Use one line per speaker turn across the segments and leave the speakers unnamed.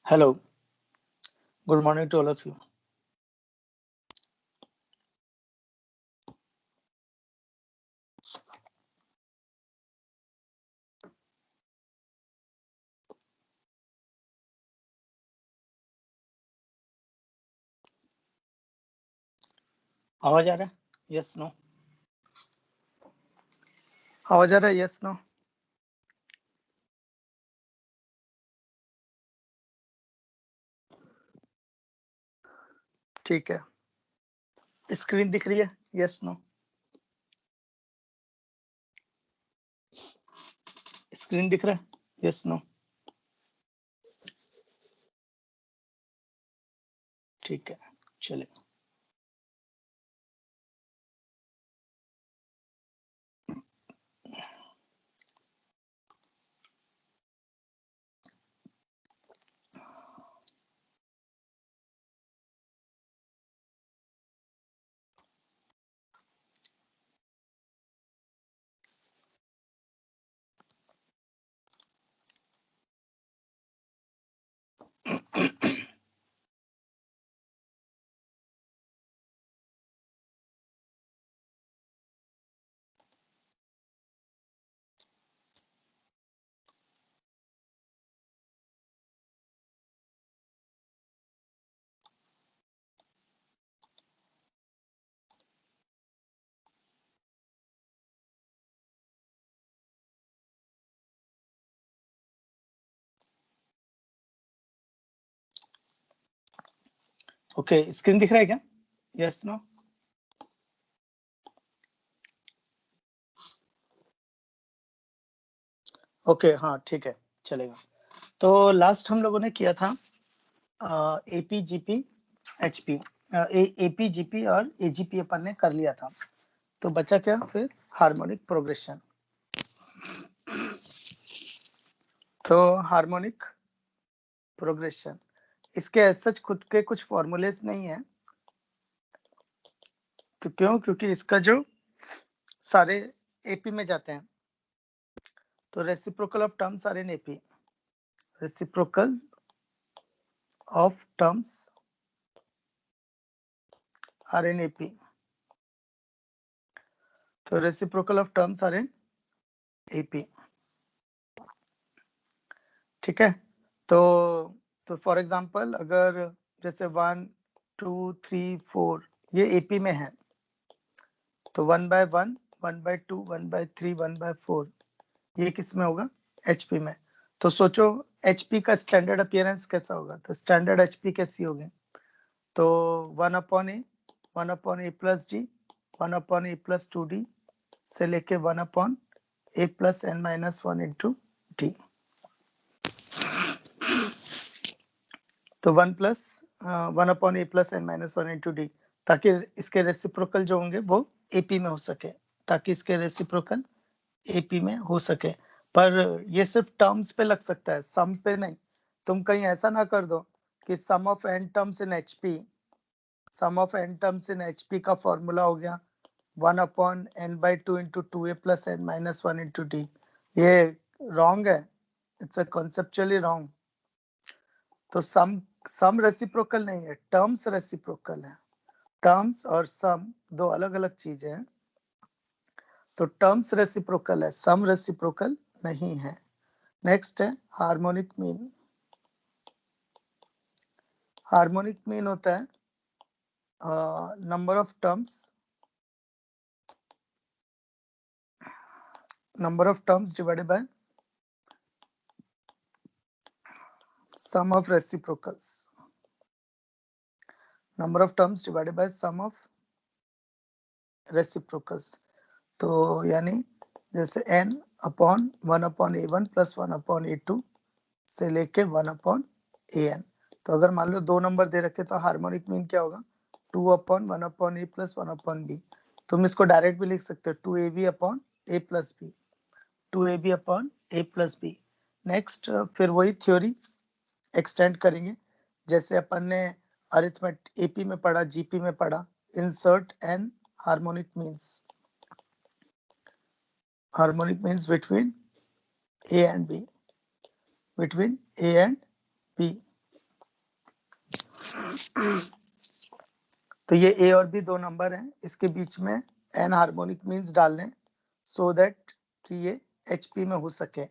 Hello, good morning to all of you. आवाज आ रहा है? Yes no? आवाज आ रहा है? Yes no? ठीक है। स्क्रीन दिख रही है? Yes no? स्क्रीन दिख रहा है? Yes no? ठीक है, चलिए। ओके, स्क्रीन दिख रहा है क्या? Yes no? ओके, हाँ ठीक है, चलेगा। तो लास्ट हम लोगों ने किया था AP, GP, HP, AP, GP और एजीपी अपन ने कर लिया था। तो बचा क्या फिर? Harmonic progression. तो हार्मोनिक प्रोग्रेशन, इसके एज सच खुद के कुछ फॉर्मूलेस नहीं है। तो क्यों? क्योंकि इसका जो सारे एपी में जाते हैं, तो reciprocal of terms are in AP, reciprocal of terms are in AP, तो reciprocal of terms are in AP, ठीक है। तो फॉर एग्जांपल अगर जैसे 1 2 3 4 ये एपी में है, तो 1/1 1/2 1/3 1/4 ये किस में होगा? एचपी में। तो सोचो एचपी का स्टैंडर्ड अपीयरेंस कैसा होगा? तो स्टैंडर्ड एचपी कैसी होगी? तो 1/a 1/a plus D 1/a plus 2d से लेके 1/a plus n minus 1 into D. तो 1/a plus n minus 1 into D, ताकि इसके रेसिप्रोकल जो होंगे वो एपी में हो सके, ताकि इसके रेसिप्रोकल एपी में हो सके। पर ये सिर्फ टर्म्स पे लग सकता है, सम पे नहीं। तुम कहीं ऐसा ना कर दो कि sum of n terms in HP, sum of n terms in HP का फॉर्मूला हो गया 1/n/2 into 2a plus n minus 1 into D. ये रॉन्ग है, इट्स अ कॉन्सेप्चुअली रॉन्ग। तो सम रेसिप्रोकल नहीं है, टर्म्स रेसिप्रोकल है। टर्म्स और सम दो अलग अलग चीजें हैं। तो टर्म्स रेसिप्रोकल है, सम रेसिप्रोकल नहीं है। नेक्स्ट है हार्मोनिक मीन। हार्मोनिक मीन होता है number of terms divided bye sum of reciprocals, number of terms divided by sum of reciprocals। तो यानी जैसे n upon 1/a1 plus 1/a2 से लेके 1/an। तो अगर मान लो दो नंबर दे रखे तो हार्मोनिक मीन क्या होगा? 2/1/a plus 1/b। तुम इसको डायरेक्ट भी लिख सकते हो 2ab upon a plus b, 2ab upon a plus b। Next फिर वही थ्योरी एक्सटेंड करेंगे जैसे अपन ने अरिथमेटिक एपी में पढ़ा, जीपी में पढ़ा। Insert an harmonic means between A and B, between A and B. तो ये ए और बी दो नंबर हैं, इसके बीच में एन हार्मोनिक मीन्स डालने सो दैट कि ये एचपी में हो सके।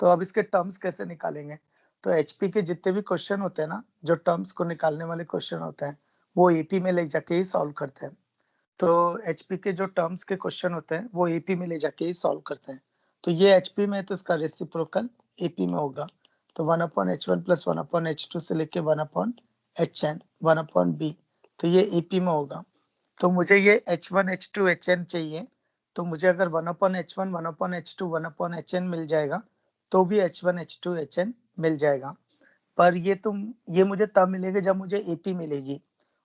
तो अब इसके टर्म्स कैसे निकालेंगे? तो एचपी के जितने भी क्वेश्चन होते हैं ना, जो टर्म्स को निकालने वाले क्वेश्चन होते हैं, वो एपी में ले जाके ही सॉल्व करते हैं। तो एचपी के जो टर्म्स के क्वेश्चन होते हैं वो एपी में ले जाके ही सॉल्व करते हैं। तो ये एचपी में है तो इसका रेसिप्रोकल एपी में होगा। तो 1/h1 प्लस 1/h2 से लेके 1/hn 1/b, तो ये एपी में होगा। तो मुझे ये h1 h2 hn चाहिए, तो मुझे अगर 1/h1 1/h2 1/hn मिल जाएगा तो भी h1 h2 hn मिल जाएगा। पर ये मुझे तब मिलेगा जब मुझे एपी मिलेगी,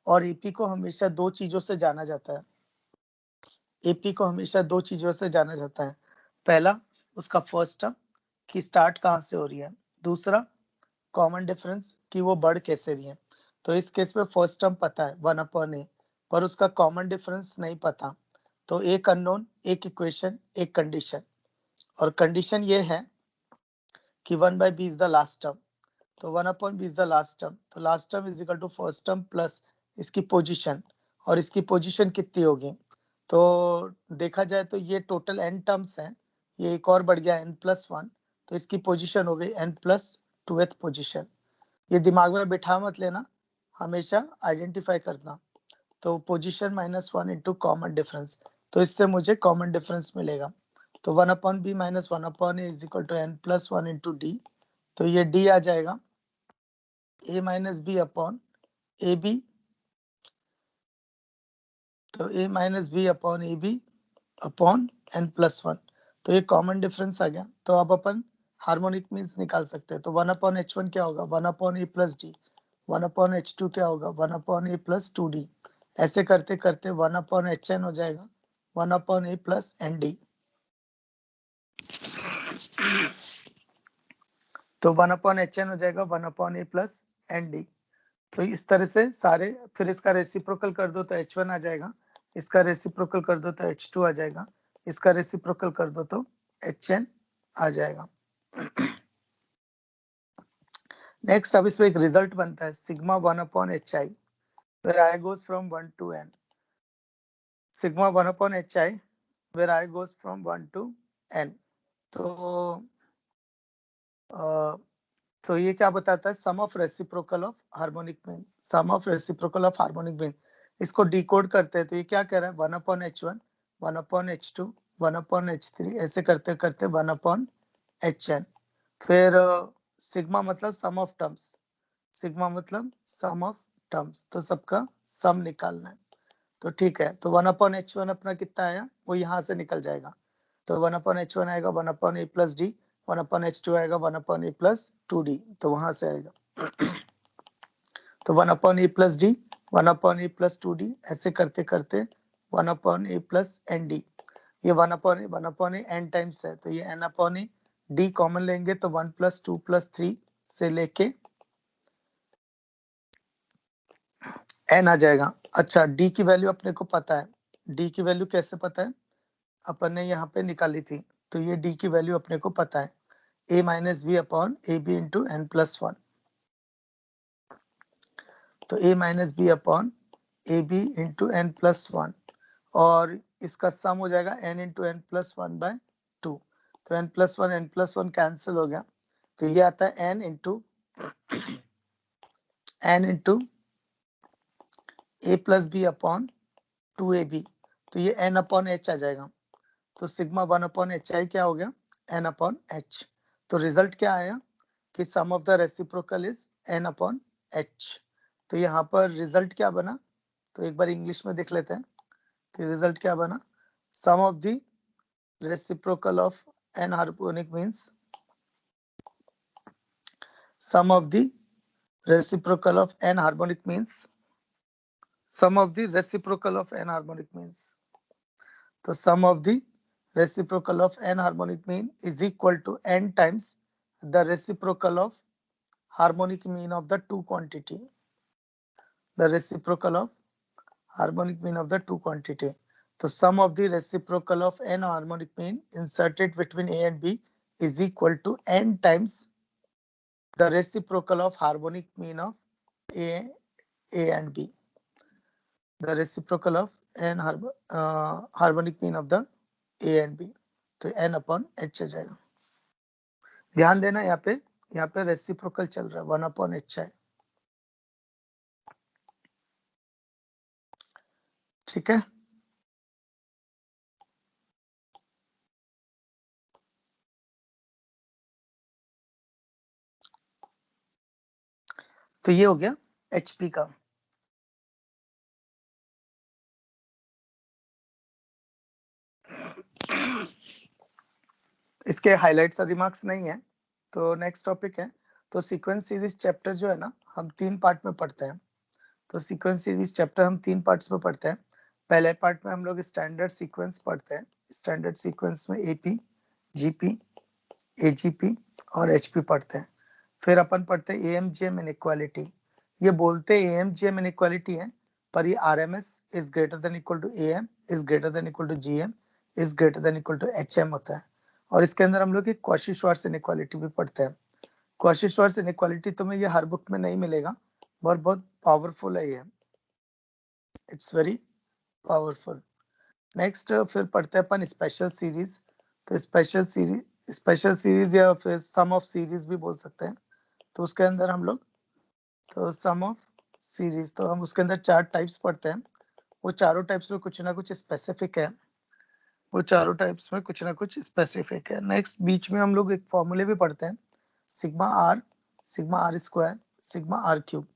और एपी को हमेशा दो चीजों से जाना जाता है। एपी को हमेशा दो चीजों से जाना जाता है। पहला, उसका फर्स्ट टर्म की स्टार्ट कहाँ से हो रही है। दूसरा, कॉमन डिफरेंस कि वो बढ़ कैसे रही है। तो इस केस में फर्स्ट टर्म पता है 1/a, पर उसका कॉमन डिफरेंस नहीं पता। तो एक अननोन, एक इक्वेशन, एक कंडीशन, और कंडीशन ये है कि 1/b is the last term. तो 1/b is the last term, तो last term is equal to first term plus इसकी पोजीशन, और इसकी पोजीशन कितनी होगी? तो देखा जाए तो ये टोटल n टर्म्स हैं, ये एक और बढ़ गया n+1, तो इसकी पोजीशन हो गई n+2th पोजीशन। ये दिमाग में बिठा मत लेना, हमेशा आइडेंटिफाई करना। तो पोजीशन -1 इंटू कॉमन डिफरेंस, तो इससे मुझे कॉमन डिफरेंस मिलेगा। तो 1/b minus 1/a is equal to n+1 into D. तो ये d आ जाएगा a minus B upon A B तो a minus B upon A B upon n plus one, तो ये कॉमन डिफरेंस आ गया। तो अब अपन हार्मोनिक मीन्स निकाल सकते हैं। तो 1 अपॉन h1 क्या होगा, 1 अपॉन ए प्लस डी। 1 अपॉन h2 क्या होगा, 1 अपॉन ए प्लस 2d। ऐसे करते करते 1 अपॉन hn हो जाएगा 1 अपॉन ए प्लस एन डी। तो 1 अपॉन hn हो जाएगा 1 अपॉन ए प्लस एन डी। तो इस तरह से सारे, फिर इसका रेसिप्रोकल कर दो तो h1 आ जाएगा, इसका रेसिप्रोकल कर दो तो h2 आ जाएगा, इसका रेसिप्रोकल कर दो तो hn आ जाएगा। नेक्स्ट अब इसमें एक रिजल्ट बनता है sigma 1 upon H I, where I goes from 1 to n। Sigma 1 upon H I where I goes from 1 to n। तो ये क्या बताता है, sum of reciprocal of harmonic mean, sum of reciprocal of harmonic mean. इसको decode करते हैं तो ये क्या कह रहा है, 1 upon h1, 1 upon h2, 1 upon h3, ऐसे करते करते 1 अपॉन hn। फिर सिग्मा मतलब सम ऑफ टर्म्स, सिग्मा मतलब सम ऑफ टर्म्स, तो सबका सम निकालना है। तो ठीक है, तो 1 अपॉन h1 अपना कितना आया, वो यहाँ से निकल जाएगा। तो 1 अपॉन h1 आएगा 1 अपॉन ए प्लस डी, 1 अपॉन h2 आएगा 1 अपॉन ए प्लस 2d, तो वहां से आएगा। तो 1 अपॉन ए प्लस डी, 1 अपॉन ए प्लस 2d, ऐसे करते करते 1 अपॉन ए प्लस एन डी। ये 1 अपॉन ए एन टाइम्स है, तो ये n upon A D common लेंगे तो 1 प्लस 2 प्लस 3 से लेके n आ जाएगा। अच्छा, d की वैल्यू अपने को पता है, d की वैल्यू कैसे पता है, अपन ने यहाँ पे निकाली थी। तो ये d की वैल्यू अपने को पता है, a minus B upon A B into N plus one. तो a minus B upon A B into N plus one, और इसका सम हो जाएगा n into N plus one by two. तो n प्लस वन कैंसिल हो गया, तो ये आता है n into A plus B upon two A B. तो ये n अपॉन h आ जाएगा। तो सिग्मा 1 अपॉन एच आई क्या हो गया, n अपॉन h। तो रिजल्ट क्या आया कि sum of the reciprocal is n upon h। तो यहाँ पर रिजल्ट क्या बना, तो एक बार इंग्लिश में देख लेते हैं कि रिजल्ट क्या बना। Sum of the reciprocal of n harmonic means, sum of the reciprocal of n harmonic means, sum of the reciprocal of n harmonic means, तो sum of the reciprocal of n harmonic mean is equal to n times the reciprocal of harmonic mean of the two quantity, the reciprocal of harmonic mean of the two quantity. So sum of the reciprocal of n harmonic mean inserted between a and b is equal to n times the reciprocal of harmonic mean of a and b, the reciprocal of n harmonic mean of the a and b। तो n upon h आ जाएगा। ध्यान देना यहाँ पे reciprocal चल रहा है, 1 upon H है, ठीक है। तो ये हो गया एचपी का। इसके हाइलाइट्स और रिमार्क्स नहीं है। तो नेक्स्ट टॉपिक है, तो सीक्वेंस सीरीज चैप्टर जो है ना, हम 3 पार्ट में पढ़ते हैं। तो सीक्वेंस सीरीज चैप्टर हम 3 पार्ट्स में पढ़ते हैं। पहले पार्ट में हम लोग स्टैंडर्ड सीक्वेंस पढ़ते हैं। स्टैंडर्ड सीक्वेंस में एपी, जीपी, एजीपी और एचपी पढ़ते हैं। फिर अपन पढ़ते हैं एएमजीएम इनइक्वालिटी। ये बोलते एएमजीएम इनइक्वालिटी है, पर ये RMS is greater than equal to AM is greater than equal to GM is greater than equal to HM होता है। और इसके अंदर हम लोग एक कॉची-श्वार्ट्ज इनइक्वालिटी भी पढ़ते हैं। कॉची-श्वार्ट्ज इनइक्वालिटी तुम्हें ये हर बुक में नहीं मिलेगा, और बहुत पावरफुल है ये, इट्स वेरी पावरफुल। नेक्स्ट फिर पढ़ते हैं अपन स्पेशल सीरीज। तो स्पेशल सीरीज या फिर सम ऑफ सीरीज भी बोल सकते हैं। तो उसके अंदर हम लोग, तो सम ऑफ सीरीज, तो हम उसके अंदर 4 टाइप्स पढ़ते हैं। वो चारों टाइप्स में कुछ ना कुछ स्पेसिफिक है, वो चारों टाइप्स में कुछ ना कुछ स्पेसिफिक है। नेक्स्ट बीच में हम लोग एक फॉर्मूले भी पढ़ते हैं, sigma are square, sigma R cube,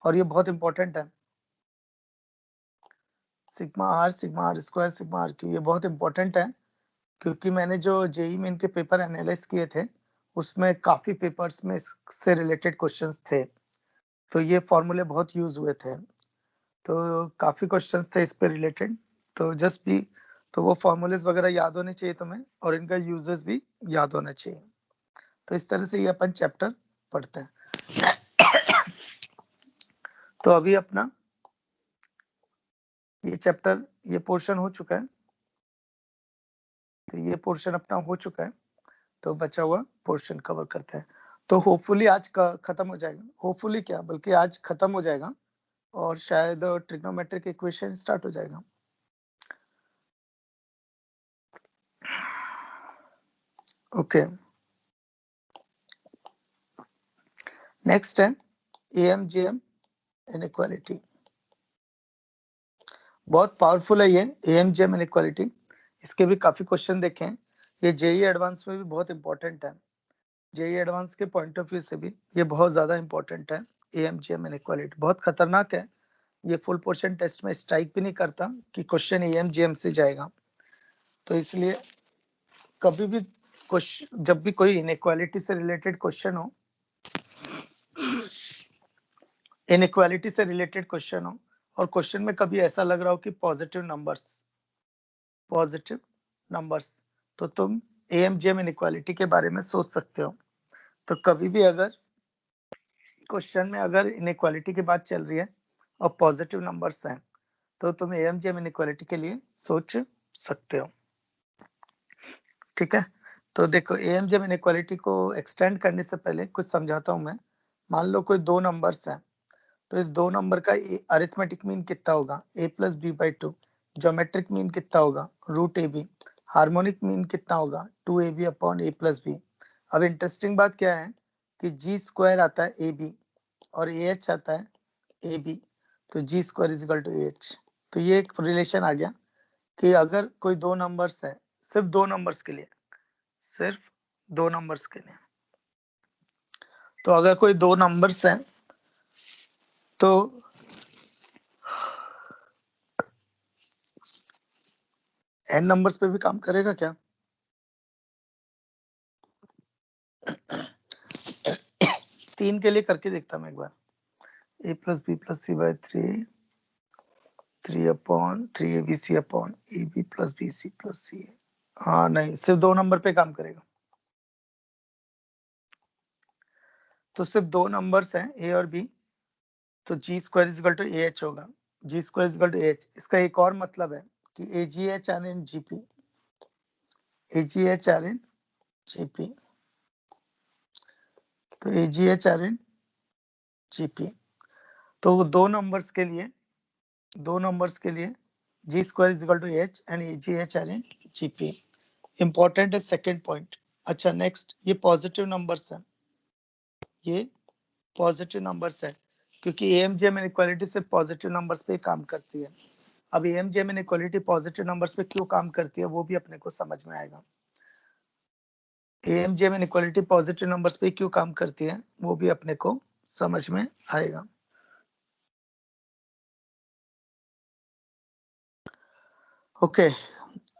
और ये बहुत इंपॉर्टेंट है। Sigma are square sigma R cube, ये बहुत इंपॉर्टेंट है क्योंकि मैंने जो जेई मेन के पेपर एनालाइज किए थे उसमें काफी पेपर्स में इससे रिलेटेड क्वेश्चंस थे, तो ये फॉर्मूले बहुत यूज हुए थे, तो काफी क्वेश्चंस थे इस पे रिलेटेड, तो जस्ट भी तो वो फॉर्मूलेस वगैरह याद होने चाहिए तुम्हें और इनका यूजेस भी याद होना चाहिए। तो इस तरह से ये अपन चैप्टर पढ़ते हैं। तो अभी अपना ये चैप्टर, ये पोर्शन हो चुका है, तो ये पोर्शन अपना हो चुका है, तो बचा हुआ पोर्शन कवर करते हैं। तो होपफुली आज का खत्म हो जाएगा, होपफुली क्या बल्कि आज खत्म हो जाएगा और शायद ट्रिग्नोमेट्रिक इक्वेशन स्टार्ट हो जाएगा। ओके, नेक्स्ट है एएमजीएम इनइक्वालिटी। बहुत पावरफुल है ये एएमजीएम इनइक्वालिटी, इसके भी काफी क्वेश्चन देखे हैं, ये जेई एडवांस में भी बहुत इंपॉर्टेंट है, जेई एडवांस के पॉइंट ऑफ व्यू से भी ये बहुत ज्यादा इंपॉर्टेंट है। एएमजीएम इनइक्वालिटी बहुत खतरनाक है, ये फुल पोर्शन टेस्ट में स्ट्राइक भी नहीं करता कि क्वेश्चन एएमजीएम से जाएगा, तो इसलिए कभी भी क्वेश्चन, जब भी कोई इनइक्वालिटी से रिलेटेड क्वेश्चन हो, इनइक्वालिटी से रिलेटेड क्वेश्चन हो और क्वेश्चन में कभी ऐसा लग रहा हो कि पॉजिटिव नंबर्स, तो तुम एएमजीएम इनइक्वालिटी के बारे में सोच सकते हो। तो कभी भी अगर क्वेश्चन में अगर इनइक्वालिटी की बात चल रही है और पॉजिटिव नंबर्स हैं, तो तुम एएमजीएम इनइक्वालिटी के लिए सोच सकते हो। ठीक है, तो देखो एएमजीएम इनइक्वालिटी को एक्सटेंड करने से पहले कुछ समझाता हूं मैं। मान लो कोई दो नंबर्स हैं, तो इस दो नंबर का अरिथमेटिक मीन कितना होगा, a plus B by two. Geometric mean कितना होगा, root A B. Harmonic mean कितना होगा, 2ab upon a plus B. अब इंटरेस्टिंग बात क्या है कि जी स्क्वायर आता है ए बी और ए एच आता है ए बी, तो G square is equal to A H. तो ये एक रिलेशन आ गया कि अगर कोई दो नंबर्स है, सिर्फ दो नंबर्स के लिए, सिर्फ दो नंबर्स के लिए, तो अगर कोई दो नंबर्स हैं तो एन नंबर्स पे भी काम करेगा क्या? तीन के लिए करके देखता मैं एक बार, A plus B plus C by three upon 3abc upon A B plus B C plus C. हाँ नहीं, सिर्फ दो नंबर पे काम करेगा, तो सिर्फ दो नंबर्स हैं ए और बी, तो G square is equal to A H होगा। G square is equal to A H, इसका एक और मतलब है कि A G H are in G P, A G H are in G P, तो A G H are in G P, तो वो दो नंबर्स के लिए, दो नंबर्स के लिए G square is equal to H and A G H are in G P. Important है सेकेंड पॉइंट। अच्छा नेक्स्ट, ये पॉजिटिव नंबर्स है, ये पॉजिटिव नंबर्स है क्योंकि एएमजीएम इनइक्वालिटी से पॉजिटिव नंबर्स पे काम करती है। अब एएमजीएम इनइक्वालिटी पॉजिटिव नंबर्स पे क्यों काम करती है वो भी अपने को समझ में आएगा। एएमजीएम इनइक्वालिटी पॉजिटिव नंबर्स पे क्यों काम करती है वो भी अपने को समझ में आएगा। ओके,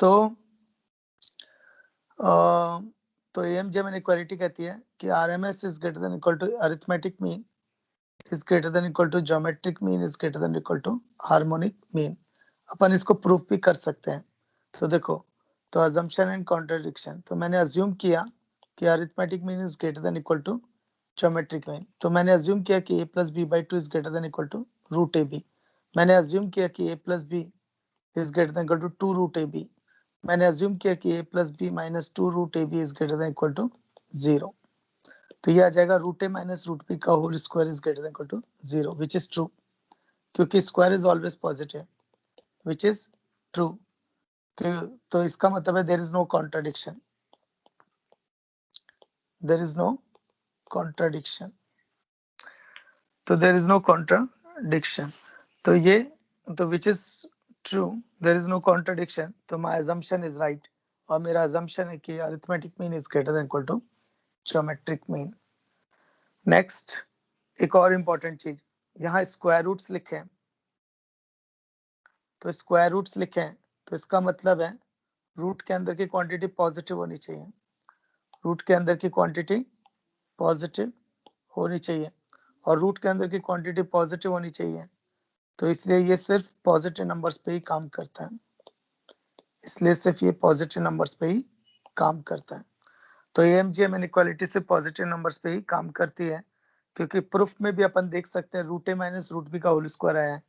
तो तो एएमजीएम इनइक्वालिटी कहती है कि RMS is greater than equal to arithmetic mean is greater than equal to geometric mean is greater than equal to harmonic mean। अपन इसको प्रूफ भी कर सकते हैं। तो देखो, तो assumption and contradiction, तो मैंने assume किया कि arithmetic mean is greater than equal to geometric mean, तो मैंने assume किया कि a plus b by 2 is greater than equal to root ab। मैंने assume किया कि a plus b is greater than equal to 2 root ab। मैंने assume किया कि a plus b minus 2 root ab is greater than equal to 0। तो ये आ जाएगा root A minus root B का whole square is greater than equal to 0, which is true, क्योंकि square is always positive, which is true. तो इसका मतलब है there is no contradiction, there is no contradiction, तो देयर इज नो कॉन्ट्राडिक्शन, तो ये, तो which is true, there is no contradiction, तो माय अजम्पशन इज राइट, और मेरा अजम्पशन है कि arithmetic mean is greater than equal to geometric mean. Next, एक और इंपॉर्टेंट चीज, यहाँ स्क्वायर रूट्स लिखे हैं, तो स्क्वायर रूट्स लिखे हैं, तो इसका मतलब है रूट के अंदर की क्वांटिटी पॉजिटिव होनी चाहिए, रूट के अंदर की क्वांटिटी पॉजिटिव होनी चाहिए, और रूट के अंदर की क्वांटिटी पॉजिटिव होनी चाहिए, तो इसलिए ये सिर्फ पॉजिटिव नंबर्स पे ही काम करता है, इसलिए सिर्फ ये पॉजिटिव नंबर्स पे ही काम करता है। तो एएमजीएम इनइक्वालिटी से पॉजिटिव नंबर्स पे ही काम करती है, क्योंकि प्रूफ में भी अपन देख सकते हैं root A minus root B का होल स्क्वायर आया है,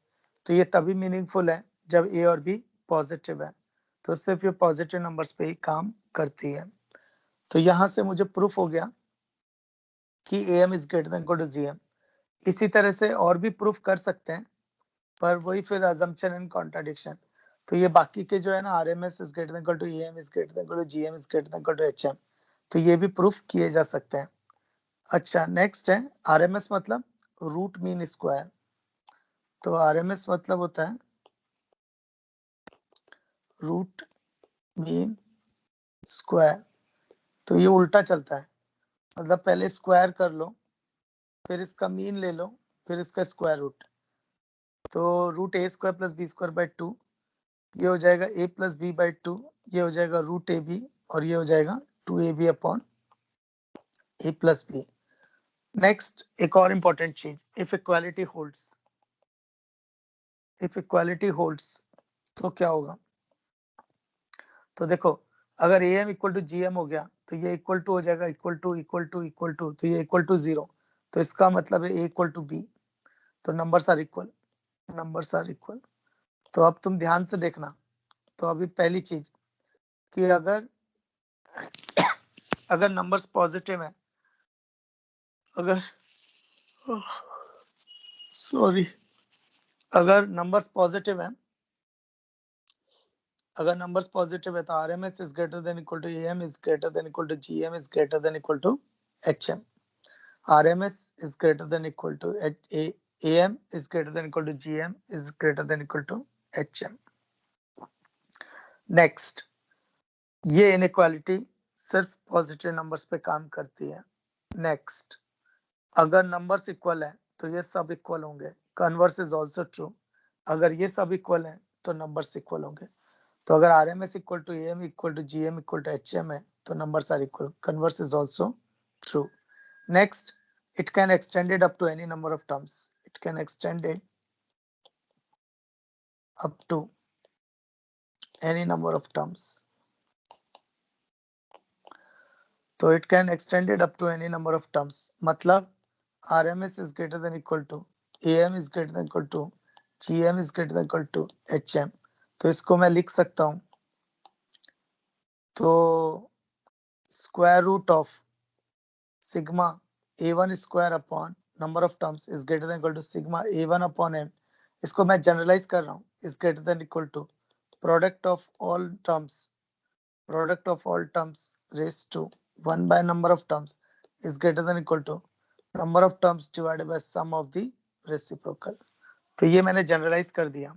तो ये तभी मीनिंगफुल है जब ए और बी पॉजिटिव है, तो सिर्फ ये पॉजिटिव नंबर्स पे ही काम करती है। तो यहाँ से मुझे प्रूफ हो गया कि M is greater than equal to GM. इसी तरह से और भी प्रूफ कर सकते हैं, पर वही फिर अजम्पशन एंड कॉन्ट्राडिक्शन। तो ये बाकी के जो है ना, R M S is greater than equal to M is greater than equal to GM is greater than equal to HM, तो ये भी प्रूफ किए जा सकते हैं। अच्छा, नेक्स्ट है आरएमएस मतलब रूट मीन स्क्वायर। तो आरएमएस मतलब होता है रूट मीन स्क्वायर। तो ये उल्टा चलता है, मतलब पहले स्क्वायर कर लो, फिर इसका मीन ले लो, फिर इसका स्क्वायर रूट। तो root A square plus B square by 2, ये हो जाएगा a प्लस बी बाई 2, ये हो जाएगा रूट ए बी, और ये हो जाएगा 2ab upon a plus B. Next एक और इंपॉर्टेंट चीज, if equality holds, if equality holds तो क्या होगा? तो देखो, अगर A M equal to G M हो गया, तो ये इक्वल टू हो जाएगा equal to equal to equal to, तो ये इक्वल टू 0, तो इसका मतलब है ए इक्वल टू बी, तो numbers are equal, numbers are equal. तो अब तुम ध्यान से देखना, तो अभी पहली चीज कि अगर अगर नंबर्स पॉजिटिव है, अगर सॉरी, अगर नंबर्स पॉजिटिव है, अगर नंबर्स पॉजिटिव है तो RMS is greater than equal to AM is greater than equal to GM is greater than equal to HM. RMS is greater than equal to AM is greater than equal to GM is greater than equal to HM. Next, ये inequality सिर्फ positive numbers पे काम करती है। Next, अगर numbers equal है तो ये सब इक्वल होंगे, कन्वर्स इज ऑल्सो ट्रू। अगर ये सब इक्वल है तो नंबर्स इक्वल होंगे। तो अगर RMS equal to AM equal to GM equal to HM है तो numbers are equal, converse is also true. Next, it can extend it up to any number of terms. It can extend it up to any number of terms. So it can extend it up to any number of terms. मतलब RMS is greater than equal to AM is greater than equal to GM is greater than equal to HM. तो इसको मैं लिख सकता हूँ, तो square root of sigma A1 square upon number of terms is greater than equal to sigma A1 upon M। इसको मैं generalise कर रहा हूँ, is greater than equal to product of all terms, product of all terms raised to 1 by number of terms is greater than equal to number of terms divided by sum of the reciprocal। तो ये मैंने generalise कर दिया,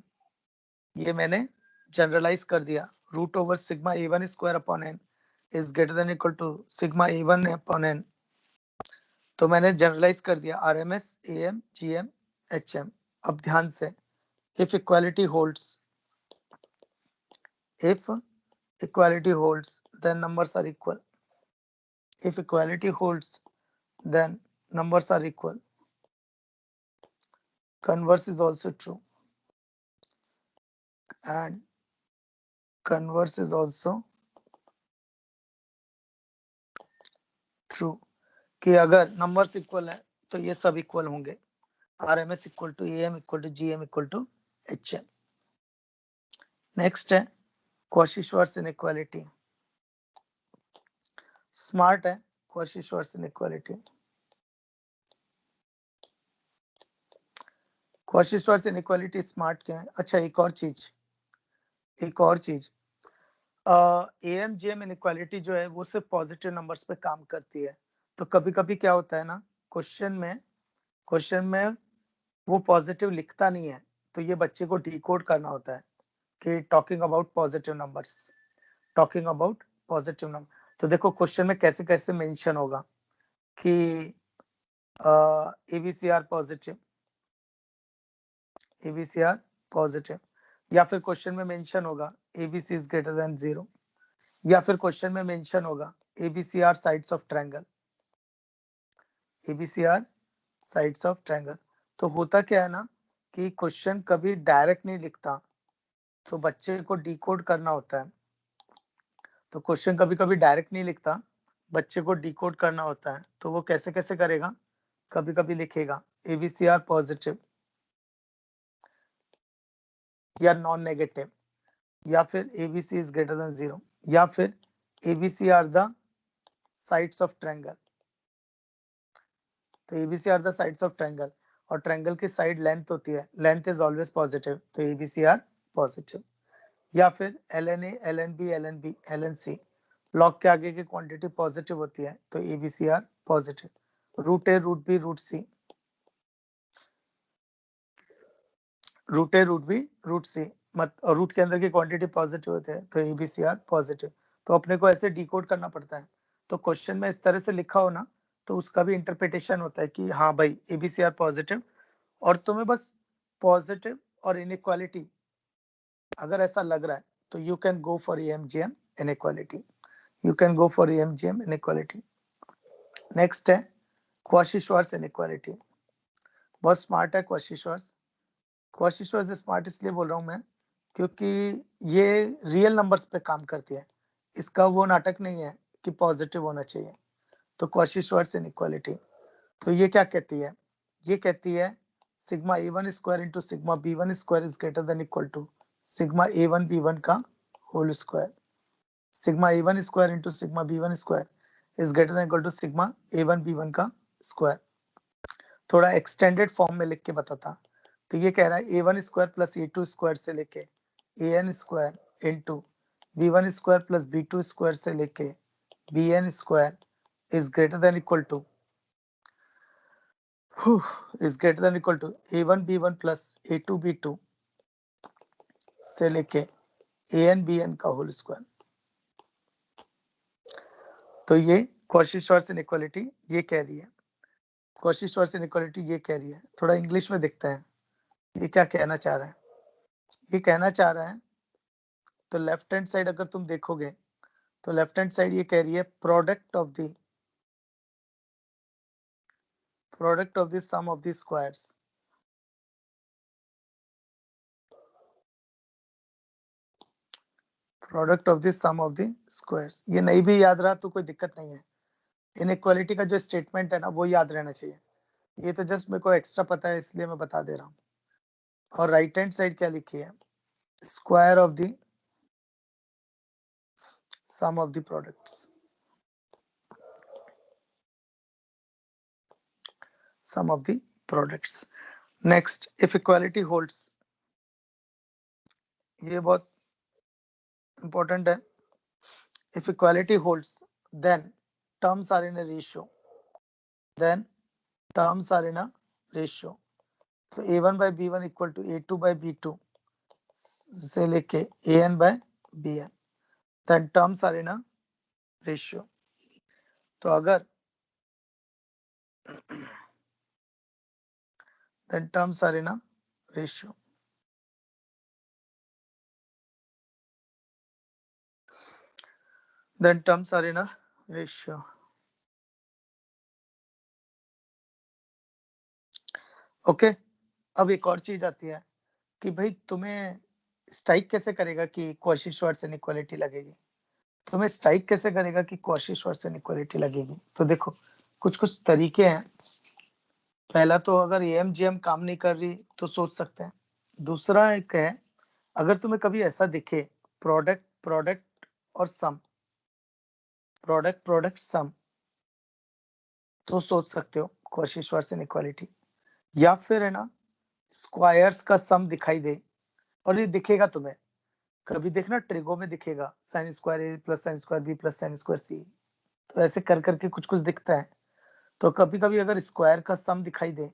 ये मैंने generalise कर दिया, root over sigma A1 square upon n is greater than equal to sigma A1 upon n। तो मैंने जनरलाइज कर दिया RMS AM GM HM। अब ध्यान से, if equality holds, if equality holds then numbers are equal, if equality holds then numbers are equal, converse is also true, and converse is also true कि अगर numbers equal है तो ये सब equal होंगे, RMS equal to AM equal to GM equal to HM। next है Cauchy-Schwarz inequality। smart है Cauchy-Schwarz inequality। Cauchy-Schwarz inequality smart क्या है? अच्छा, एक और चीज, एम जी एम इनइक्वालिटी जो है वो सिर्फ पॉजिटिव नंबर्स पे काम करती है। तो कभी कभी क्या होता है ना, क्वेश्चन में वो पॉजिटिव लिखता नहीं है, तो ये बच्चे को डिकोड करना होता है कि talking about positive numbers, talking about positive number. तो देखो क्वेश्चन में कैसे कैसे मेंशन होगा कि एबीसीआर पॉजिटिव, एबीसीआर पॉजिटिव, या फिर क्वेश्चन में मेंशन होगा ABC इज ग्रेटर देन 0, या फिर क्वेश्चन में मेंशन होगा ABC are sides of triangle, ABC are sides of triangle. तो होता क्या है ना कि क्वेश्चन कभी डायरेक्ट नहीं लिखता, तो बच्चे को डिकोड करना होता है। तो क्वेश्चन कभी कभी डायरेक्ट नहीं लिखता, बच्चे को डिकोड करना होता है। तो वो कैसे कैसे करेगा, कभी कभी लिखेगा ABC आर पॉजिटिव या नॉन नेगेटिव, या फिर ABC इज ग्रेटर देन 0, या फिर ABC are the sides of triangle. तो ABC are the sides of triangle, और ट्रायंगल की साइड लेंथ होती है, लेंथ इज ऑलवेज पॉजिटिव, तो ABC आर पॉजिटिव। या फिर LNA, LNB, LNB, LNC log के आगे की क्वांटिटी पॉजिटिव होती है, तो ABC are positive. Root A, root B, root C, root A, root B, root C, मत और रूट के अंदर की क्वांटिटी पॉजिटिव होती है, तो ABC आर पॉजिटिव। तो अपने को ऐसे डिकोड करना पड़ता है। तो क्वेश्चन में इस तरह से लिखा हो ना, तो उसका भी इंटरप्रिटेशन होता है कि हाँ भाई ABC आर पॉजिटिव, और तुम्हें बस पॉजिटिव और इनइक्वालिटी अगर ऐसा लग रहा है तो you can go for EMGM inequality, you can go for EMGM inequality। Next है क्वाशी-श्वार्ट्ज इनइक्वालिटी। बहुत स्मार्ट है क्वाशी-श्वार्ट्ज। क्वाशी-श्वार्ट्ज स्मार्ट इसलिए बोल रहा हूँ मैं क्योंकि ये रियल नंबर्स पे काम करती है। इसका वो नाटक नहीं है कि पॉजिटिव होना चाहिए। तो क्वाशी-श्वार्ट्ज इनइक्वालिटी, तो ये क्या कहती है, ये कहती है sigma A1 square into sigma B1 square is greater than equal to sigma A1 B1 का whole square. Sigma A1 square into sigma B1 square is greater than equal to sigma A1 B1 का square. थोड़ा extended form में लिख के बताता, तो ये कह रहा है A1 square plus A2 square से लेके AN square into B1 square plus B2 square से लेके BN square is greater than equal to is greater than equal to A1 B1 plus A2 B2 से लेके AN BN का whole square. तो ये quasi-Schwarz inequality ये कह रही है, क्वाशी-श्वार्ट्ज इनइक्वालिटी ये कह रही है। थोड़ा इंग्लिश में देखते हैं ये क्या कहना चाह रहा है। ये कहना चाह रहा है, तो लेफ्ट हैंड साइड अगर तुम देखोगे तो लेफ्ट हैंड साइड ये कह रही है product of the sum of the squares. Product of the sum of the squares, ये नहीं भी याद रहा तो कोई दिक्कत नहीं है। इनइक्वालिटी का जो स्टेटमेंट है ना वो याद रहना चाहिए। ये तो जस्ट मेरे को एक्स्ट्रा पता है इसलिए मैं बता दे रहा हूँ। और राइट हैंड साइड क्या लिखी है, square of the sum of the products, sum of the products। next, if equality holds, ये बहुत important है। if equality holds then terms are in a ratio, then terms are in a ratio। तो A1 by B1 equal to A2 by B2 से लेके AN by BN, then terms are in a ratio। तो अगर then terms are in a ratio, then terms are in a ratio। Okay अब एक और चीज आती है कि भाई तुम्हें स्ट्राइक कैसे करेगा कि क्वाशी-श्वार्ट्ज इनइक्वालिटी लगेगी, तुम्हें स्ट्राइक कैसे करेगा कि क्वाशी-श्वार्ट्ज इनइक्वालिटी लगेगी। तो देखो कुछ कुछ तरीके हैं। पहला तो अगर AMGM काम नहीं कर रही तो सोच सकते हैं। दूसरा एक है, अगर तुम्हें कभी ऐसा दिखे प्रोडक्ट प्रोडक्ट और सम, प्रोडक्ट प्रोडक्ट सम, तो सोच सकते हो क्वाशी-श्वार्ट्ज इनइक्वालिटी। या फिर है ना स्क्वायर्स का सम दिखाई दे, और ये दिखेगा तुम्हें, कभी देखना ट्रिगो में दिखेगा sine square A plus sine square B plus sine square C, तो ऐसे कर करके कुछ कुछ दिखता है। तो कभी कभी अगर स्क्वायर का सम दिखाई दे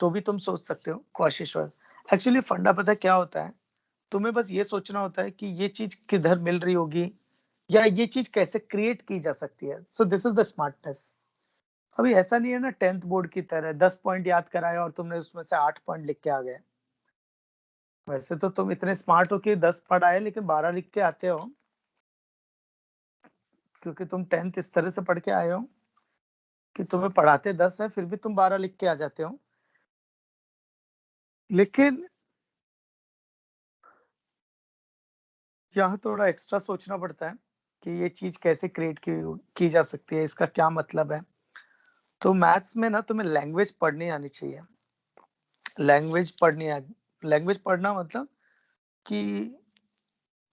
तो भी तुम सोच सकते हो क्वाशी-श्वार्ट्ज। एक्चुअली फंडा पता है क्या होता है, तुम्हें बस ये सोचना होता है कि ये चीज किधर मिल रही होगी या ये चीज कैसे क्रिएट की जा सकती है। सो दिस इज द स्मार्टनेस। अभी ऐसा नहीं है ना 10th बोर्ड की तरह 10 पॉइंट याद कराया और तुमने उसमें से 8 पॉइंट लिख के आ गए। वैसे तो तुम इतने स्मार्ट हो कि 10 पढ़ आए लेकिन 12 लिख के आते हो, क्योंकि तुम 10th इस तरह से पढ़ के आए हो कि तुम्हें पढ़ाते 10 है फिर भी तुम 12 लिख के आ जाते हो। लेकिन यहाँ थोड़ा एक्स्ट्रा सोचना पड़ता है कि ये चीज़ कैसे क्रिएट की जा सकती है, इसका क्या मतलब है। तो मैथ्स में ना तुम्हें लैंग्वेज पढ़नी आनी चाहिए। लैंग्वेज पढ़नी आ लैंग्वेज पढ़ना मतलब कि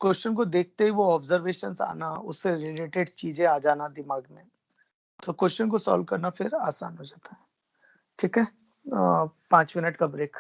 क्वेश्चन को देखते ही वो ऑब्जर्वेशंस आना, उससे रिलेटेड चीज़ें आ जाना दिमाग में। तो क्वेश्चन को सॉल्व करना फिर आसान हो जाता है। ठीक है? 5 मिनट का ब्रेक।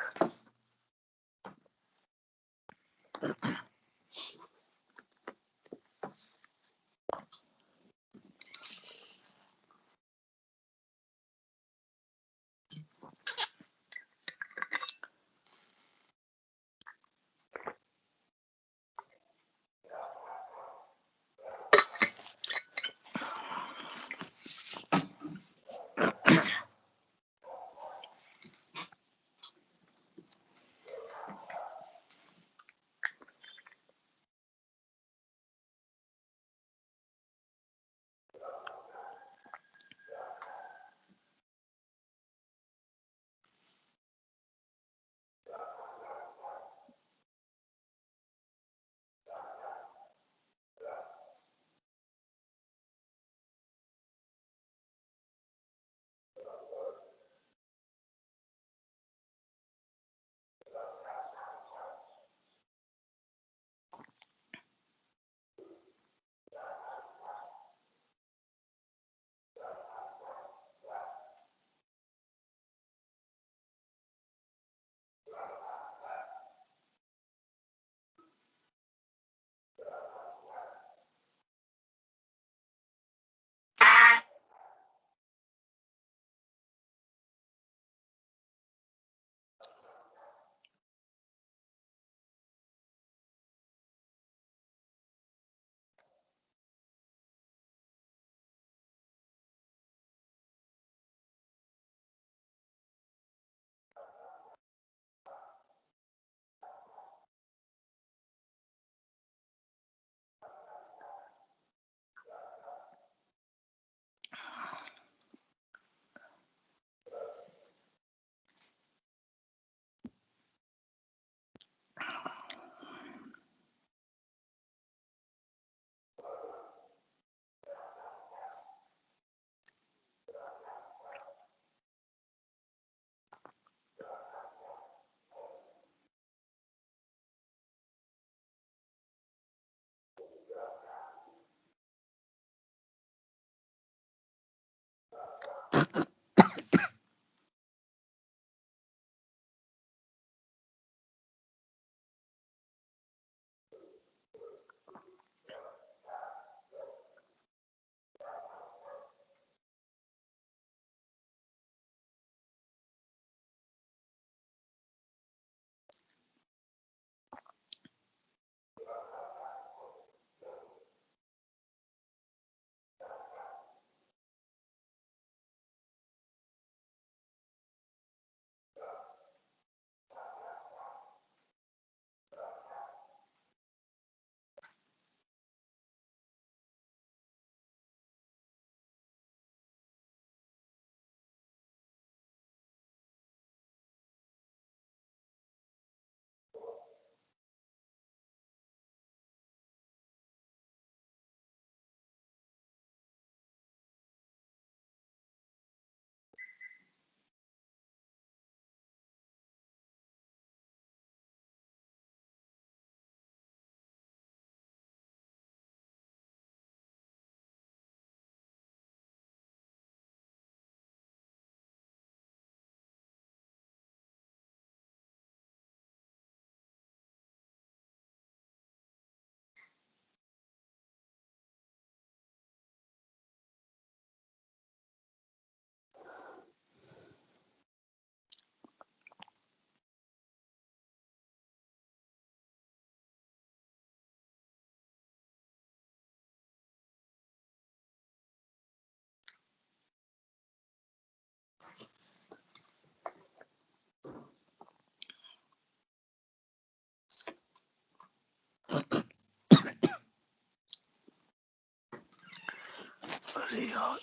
यार,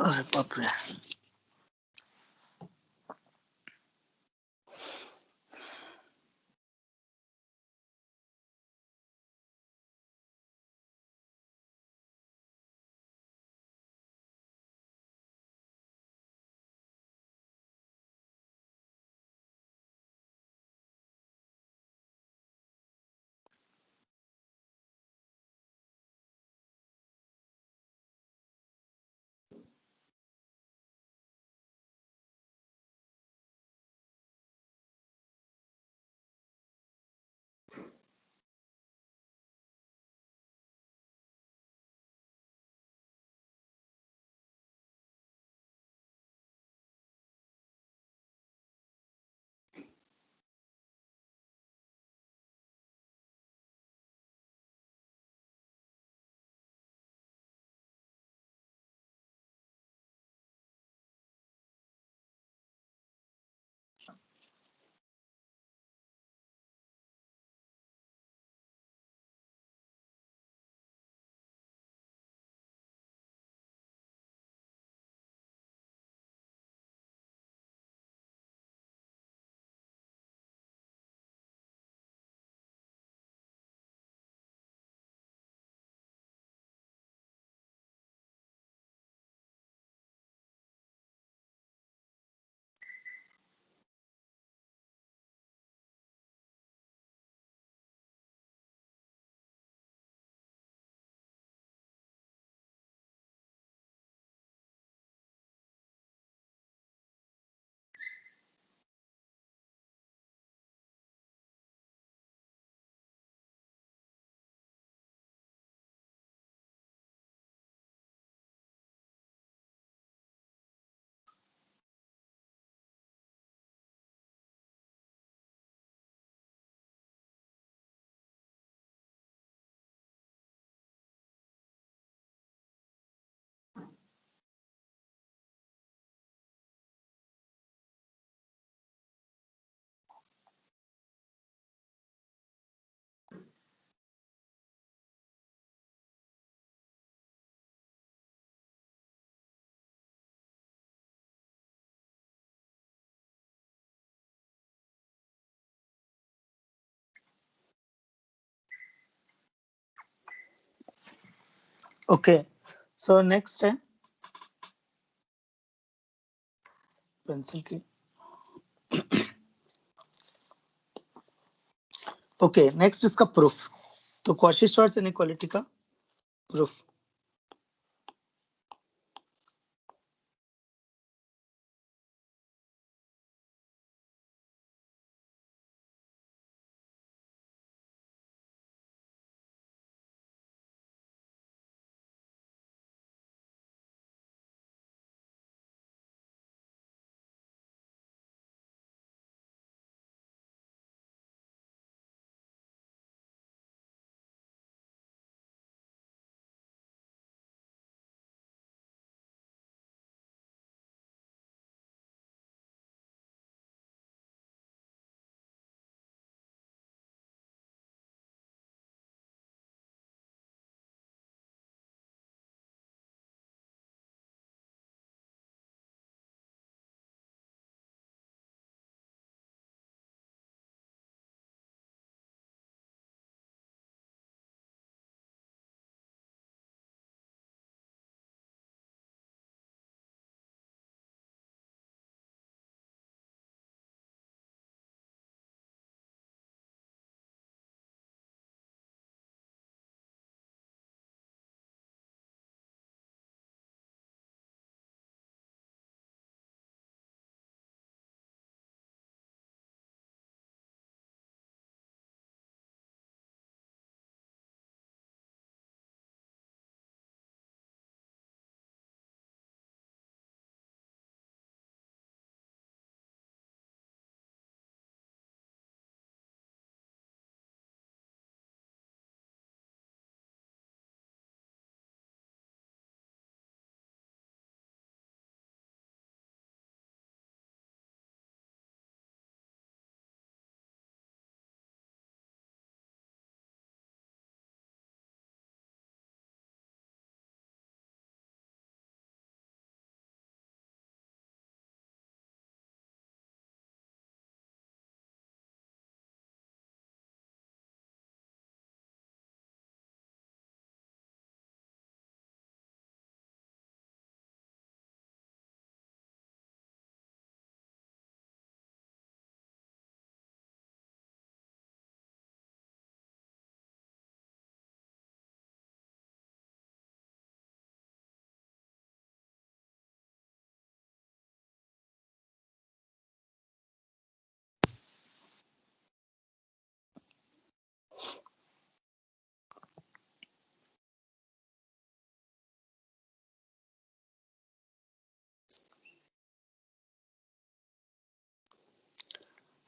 अरे बाप रे। ओके, सो नेक्स्ट है पेंसिल की। ओके, नेक्स्ट इसका प्रूफ। तो कॉची-श्वार्ट्ज इनइक्वालिटी का प्रूफ।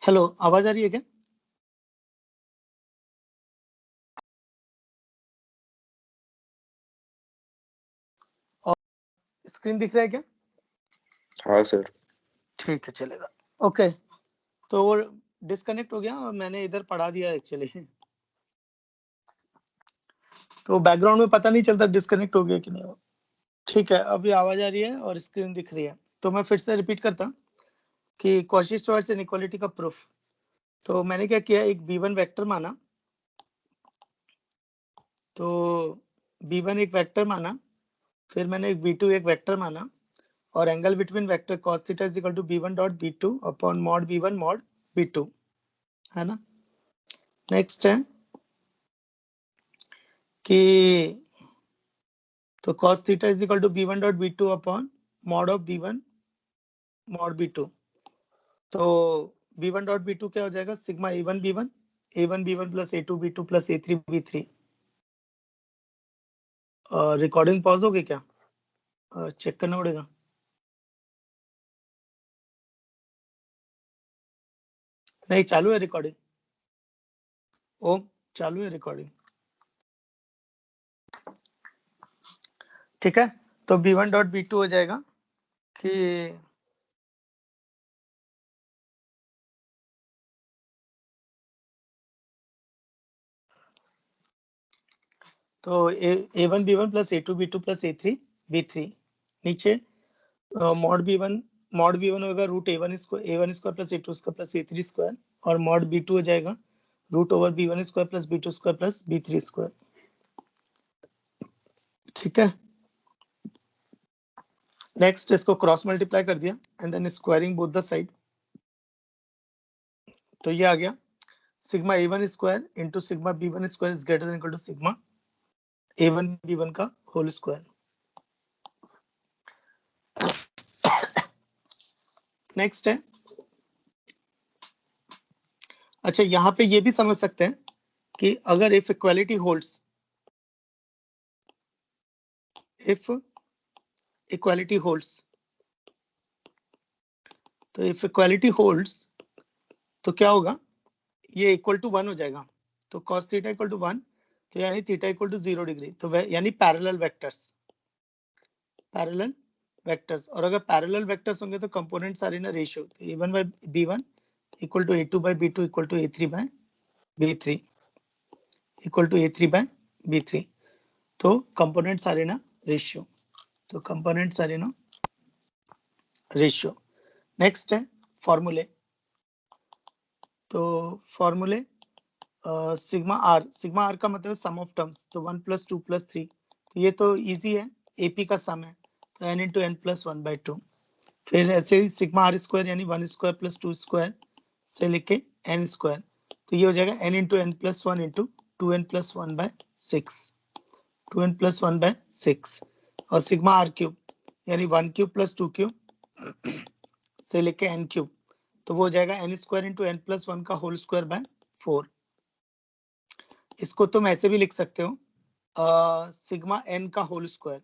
हेलो, आवाज आ रही है क्या? और स्क्रीन दिख रहा है क्या?
हाँ सर।
ठीक है, चलेगा। ओके, तो वो डिस्कनेक्ट हो गया और मैंने इधर पढ़ा दिया एक्चुअली। तो बैकग्राउंड में पता नहीं चलता डिस्कनेक्ट हो गया कि नहीं हो। ठीक है, अभी आवाज आ रही है और स्क्रीन दिख रही है। तो मैं फिर से रिपीट करता कि कॉची-श्वार्ट्ज इनइक्वालिटी का प्रूफ। तो मैंने क्या किया, एक b1 वेक्टर माना, तो b1 एक वेक्टर माना, फिर मैंने एक b2 एक वेक्टर माना, और angle between vector cos theta is equal to b1 dot b2 upon mod b1 mod b2, है ना। नेक्स्ट है कि तो cos theta is equal to b1 dot b2 upon mod of b1 mod b2। तो b1 dot b2 क्या हो जाएगा, sigma a1 b1 plus a2 b2 plus a3 b3। Recording pause हो गई क्या? चेक करना पड़ेगा। नहीं, चालू है रिकॉर्डिंग। ओम, चालू है रिकॉर्डिंग। ठीक है, तो b1 डॉट b2 हो जाएगा कि तो a1 b1 plus a2 b2 plus a3 b3, नीचे मॉड b1 होगा root a1 square plus a2 square plus a3 square, और मॉड b2 हो जाएगा root over b1 square plus b2 square plus b3 square. ठीक है, next इसको cross multiply कर दिया and then squaring both the side. तो ये आ गया sigma a1 square into sigma b1 square is greater than equal to sigma a1 b1 का होल स्क्वायर। नेक्स्ट है, अच्छा यहाँ पे ये भी समझ सकते हैं कि अगर if equality holds, if equality holds, तो इफ इक्वालिटी होल्ड्स तो क्या होगा, ये इक्वल टू 1 हो जाएगा। तो cos थीटा इक्वल टू 1, तो यानी थीटा इक्वल टू 0 डिग्री, तो यानी पैरेलल वेक्टर्स, और अगर पैरेलल वेक्टर्स होंगे तो components are in a ratio. तो a1 by b1 equal to a2 by b2 equal to a3 by b3 equal to a3 by b3। तो components are in a ratio, तो components are in a ratio. Next है फॉर्मूले। तो फॉर्मूले sigma are का मतलब सम of terms, तो 1 plus 2 plus 3, तो ये तो इजी है, एपी का सम है, तो n into N plus 1 by 2। फिर ऐसे ही सिग्मा आर स्क्वायर यानी 1 स्क्वायर प्लस 2 स्क्वायर से लेके n स्क्वायर, तो ये हो जाएगा n into N plus 1 into 2n plus 1 by 6, 2n plus 1 by 6। और सिग्मा आर क्यूब यानी 1 क्यूब प्लस 2 क्यूब से लेके n क्यूब, तो वो हो जाएगा n square into N plus 1 का होल स्क्वायर बाय 4। इसको तुम ऐसे भी लिख सकते हो सिग्मा n का होल स्क्वायर,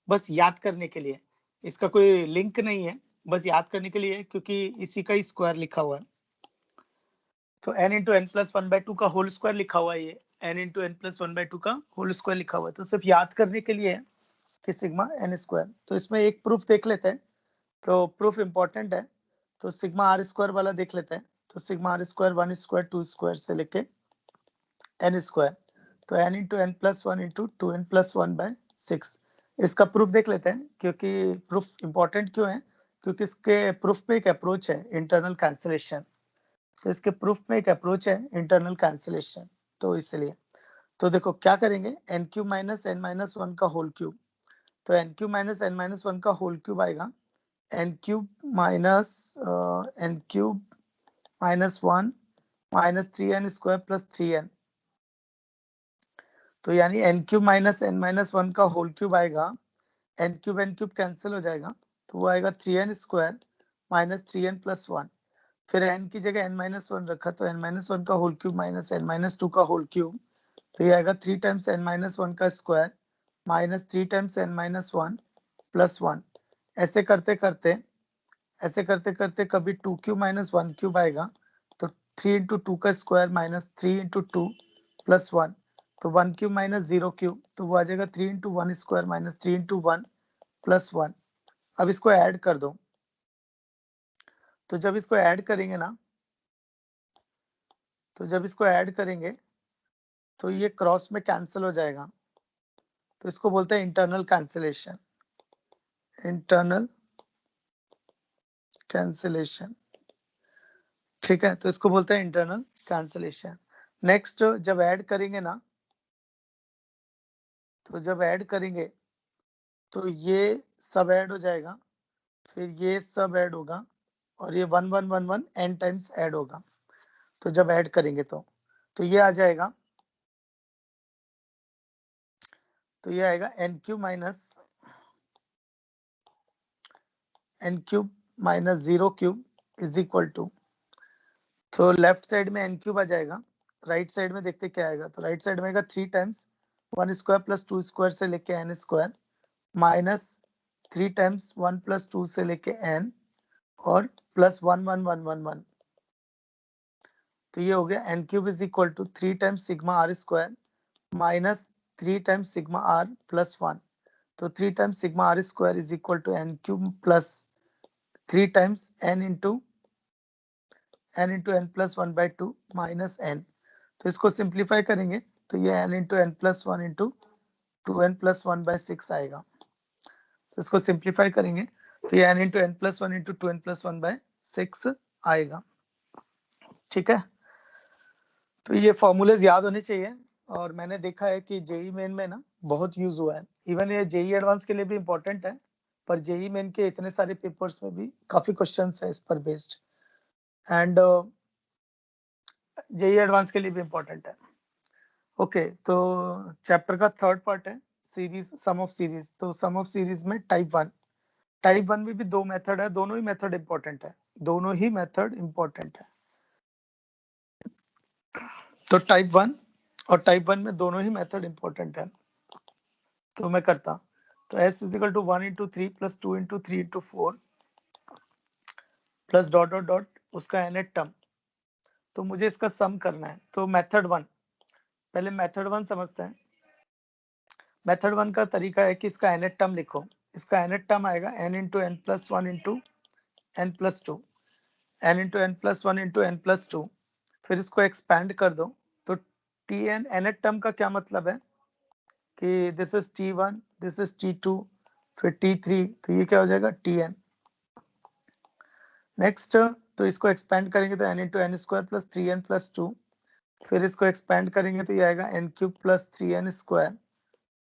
बस याद करने के लिए, इसका कोई लिंक नहीं है, बस याद करने के लिए, क्योंकि इसी का ही स्क्वायर लिखा हुआ है। तो n into N plus 1 by 2 का होल स्क्वायर लिखा हुआ है, ये n into N plus 1 by 2 का होल स्क्वायर लिखा हुआ है, तो सिर्फ याद करने के लिए है कि सिग्मा n स्क्वायर। तो इसमें एक प्रूफ देख लेते हैं, तो प्रूफ इंपॉर्टेंट है, तो सिग्मा आर स्क्वायर वाला देख लेते हैं। तो sigma are square 1 square 2 square से लेके n स्क्वायर, तो n into N plus 1 into 2n plus 1 by 6। इसका प्रूफ देख लेते हैं, क्योंकि प्रूफ इंपॉर्टेंट क्यों है, क्योंकि इसके प्रूफ में एक अप्रोच है इंटरनल कैंसिलेशन। तो इसके प्रूफ में एक अप्रोच है इंटरनल कैंसिलेशन, तो इसलिए तो देखो क्या करेंगे, n cube minus n minus 1 का होल क्यूब, तो n cube minus n minus 1 का होल क्यूब आएगा n cube minus 1 minus 3n square plus 3n, तो यानी n cube minus n minus 1 का होल क्यूब आएगा, एन क्यूब कैंसिल हो जाएगा, तो वो आएगा 3n square minus 3n plus 1। फिर n की जगह n माइनस 1 रखा, तो n माइनस 1 का whole cube minus n minus 2 का होल क्यूब, तो ये आएगा 3 टाइम्स n माइनस 1 का square minus 3 times n minus 1 plus 1। ऐसे करते करते कभी 2 क्यूब माइनस 1 क्यूब आएगा, 3 इंटू 2 का स्क्वायर माइनस 3 इंटू 2 प्लस 1, तो 1 क्यूब माइनस 0 क्यूब, तो वो आ जाएगा 3 into 1 square minus 3 into 1 plus 1। अब इसको ऐड कर दो, तो जब इसको ऐड करेंगे ना, तो जब इसको ऐड करेंगे तो ये क्रॉस में कैंसिल हो जाएगा, तो इसको बोलते हैं इंटरनल कैंसिलेशन, इंटरनल कैंसिलेशन। ठीक है, तो इसको बोलते हैं इंटरनल कैंसिलेशन। नेक्स्ट जब ऐड करेंगे ना, तो जब ऐड करेंगे तो ये सब ऐड हो जाएगा, फिर ये सब ऐड होगा, और ये 1 1 1 1 n टाइम्स ऐड होगा। तो जब ऐड करेंगे तो ये आ जाएगा, तो ये आएगा n cube minus 0 cube is equal to, तो लेफ्ट साइड में n क्यूब आ जाएगा, राइट साइड में देखते क्या आएगा, तो राइट साइड में आएगा 3 टाइम्स 1 स्क्वायर प्लस 2 स्क्वायर से लेके n square minus 3 times 1 plus 2 से लेके n और प्लस 1 1 1 1 1, तो ये हो गया n cube is equal to 3 times sigma are square minus 3 times sigma r plus 1, तो 3 times sigma are square is equal to n cube plus 3 times n into n plus 1 by 2 minus n, तो इसको simplify करेंगे तो ये n into N plus 1 into 2n plus 1 by 6 आएगा, तो इसको simplify करेंगे तो ये n into N plus 1 into 2n plus 1 by 6 आएगा। ठीक है, तो ये फॉर्मूलेज याद होने चाहिए, और मैंने देखा है कि जेई मेन में ना बहुत यूज हुआ है, इवन ये जेई एडवांस के लिए भी इम्पोर्टेंट है, पर जेई मेन के इतने सारे पेपर्स में भी काफी क्वेश्चंस है इस पर बेस्ड, एंड जेई एडवांस के लिए भी इम्पोर्टेंट है। ओके, तो चैप्टर का थर्ड पार्ट है सीरीज, सम ऑफ सीरीज। तो सम ऑफ सीरीज में टाइप वन में भी दो मेथड है, दोनों ही मेथड इंपॉर्टेंट है, दोनों ही मेथड इंपॉर्टेंट है। तो टाइप वन और टाइप वन में दोनों ही मेथड इंपॉर्टेंट है, तो मैं करता, तो s is equal to 1 into 3 plus 2 into 3 into 4 plus dot dot dot उसका nth टर्म, तो मुझे इसका सम करना है। तो मेथड वन, पहले मेथड वन समझते हैं। मेथड वन का तरीका है कि इसका nth टर्म लिखो, इसका nth टर्म आएगा n into N plus one into N plus two, n into N plus one into N plus two, फिर इसको एक्सपैंड कर दो, तो टी एन nth टर्म का क्या मतलब है कि this is t1, this is t2, फिर t3, तो ये क्या हो जाएगा tn। नेक्स्ट, तो इसको एक्सपैंड करेंगे तो n into n square plus 3n plus 2, फिर इसको एक्सपैंड करेंगे तो ये आएगा n cube plus 3n square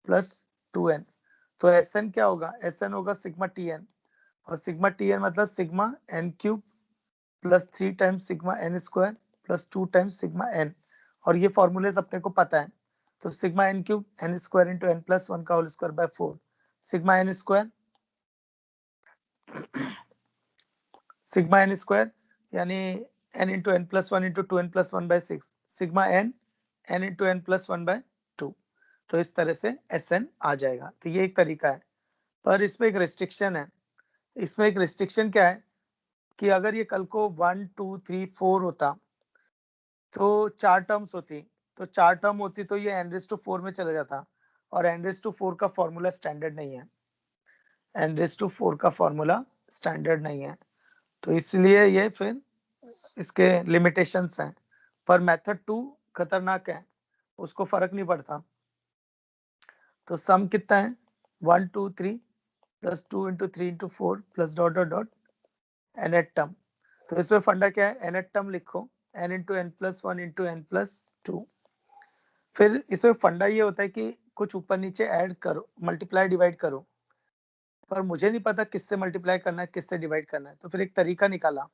plus 2n। तो Sn क्या होगा, Sn होगा सिग्मा Tn, और सिग्मा Tn मतलब sigma n cube plus 3 times sigma n square plus 2 times sigma n, और ये फॉर्मूलेस अपने को पता है, तो sigma n cube n square into n plus 1 का whole square by 4, sigma n square sigma n square यानी n into N plus 1 into 2n plus 1 by 6, sigma n into N plus 1 by 2, तो इस तरह से Sn आ जाएगा। तो ये एक तरीका है, पर इसमें एक रिस्ट्रिक्शन है। इसमें एक रिस्ट्रिक्शन क्या है कि अगर ये कल को 1 2 3 4 होता तो 4 टर्म्स होती, तो 4 टर्म होती तो ये n⁴ में चला जाता, और n⁴ का फॉर्मूला स्टैंडर्ड नहीं है, n⁴ का फॉर्मूला स्टैंडर्ड नहीं है, तो इसलिए ये फिर इसके लिमिटेशंस हैं। पर मेथड 2 खतरनाक है, उसको फर्क नहीं पड़ता। तो सम कितना है 1 2 3 plus 2 into 3 into 4 plus dot dot dot nth term, तो इसमें फंडा क्या है, nth टर्म लिखो n into N plus 1 into N plus 2, फिर इसमें फंडा ये होता है कि कुछ ऊपर नीचे ऐड करो, मल्टीप्लाई डिवाइड करो, पर मुझे नहीं पता किससे मल्टीप्लाई करना है किससे डिवाइड करना है, तो फिर एक तरीका निकाला,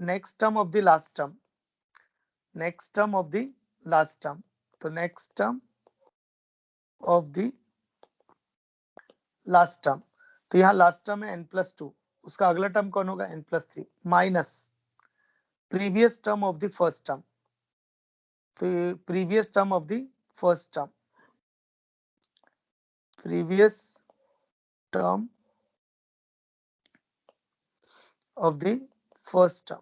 next term of the last term, next term of the last term, तो next term of the last term, तो यहाँ लास्ट टर्म है n प्लस 2, उसका अगला टर्म कौन होगा n plus 3 minus previous term of the first term, तो previous term of the first term, previous term of the first term,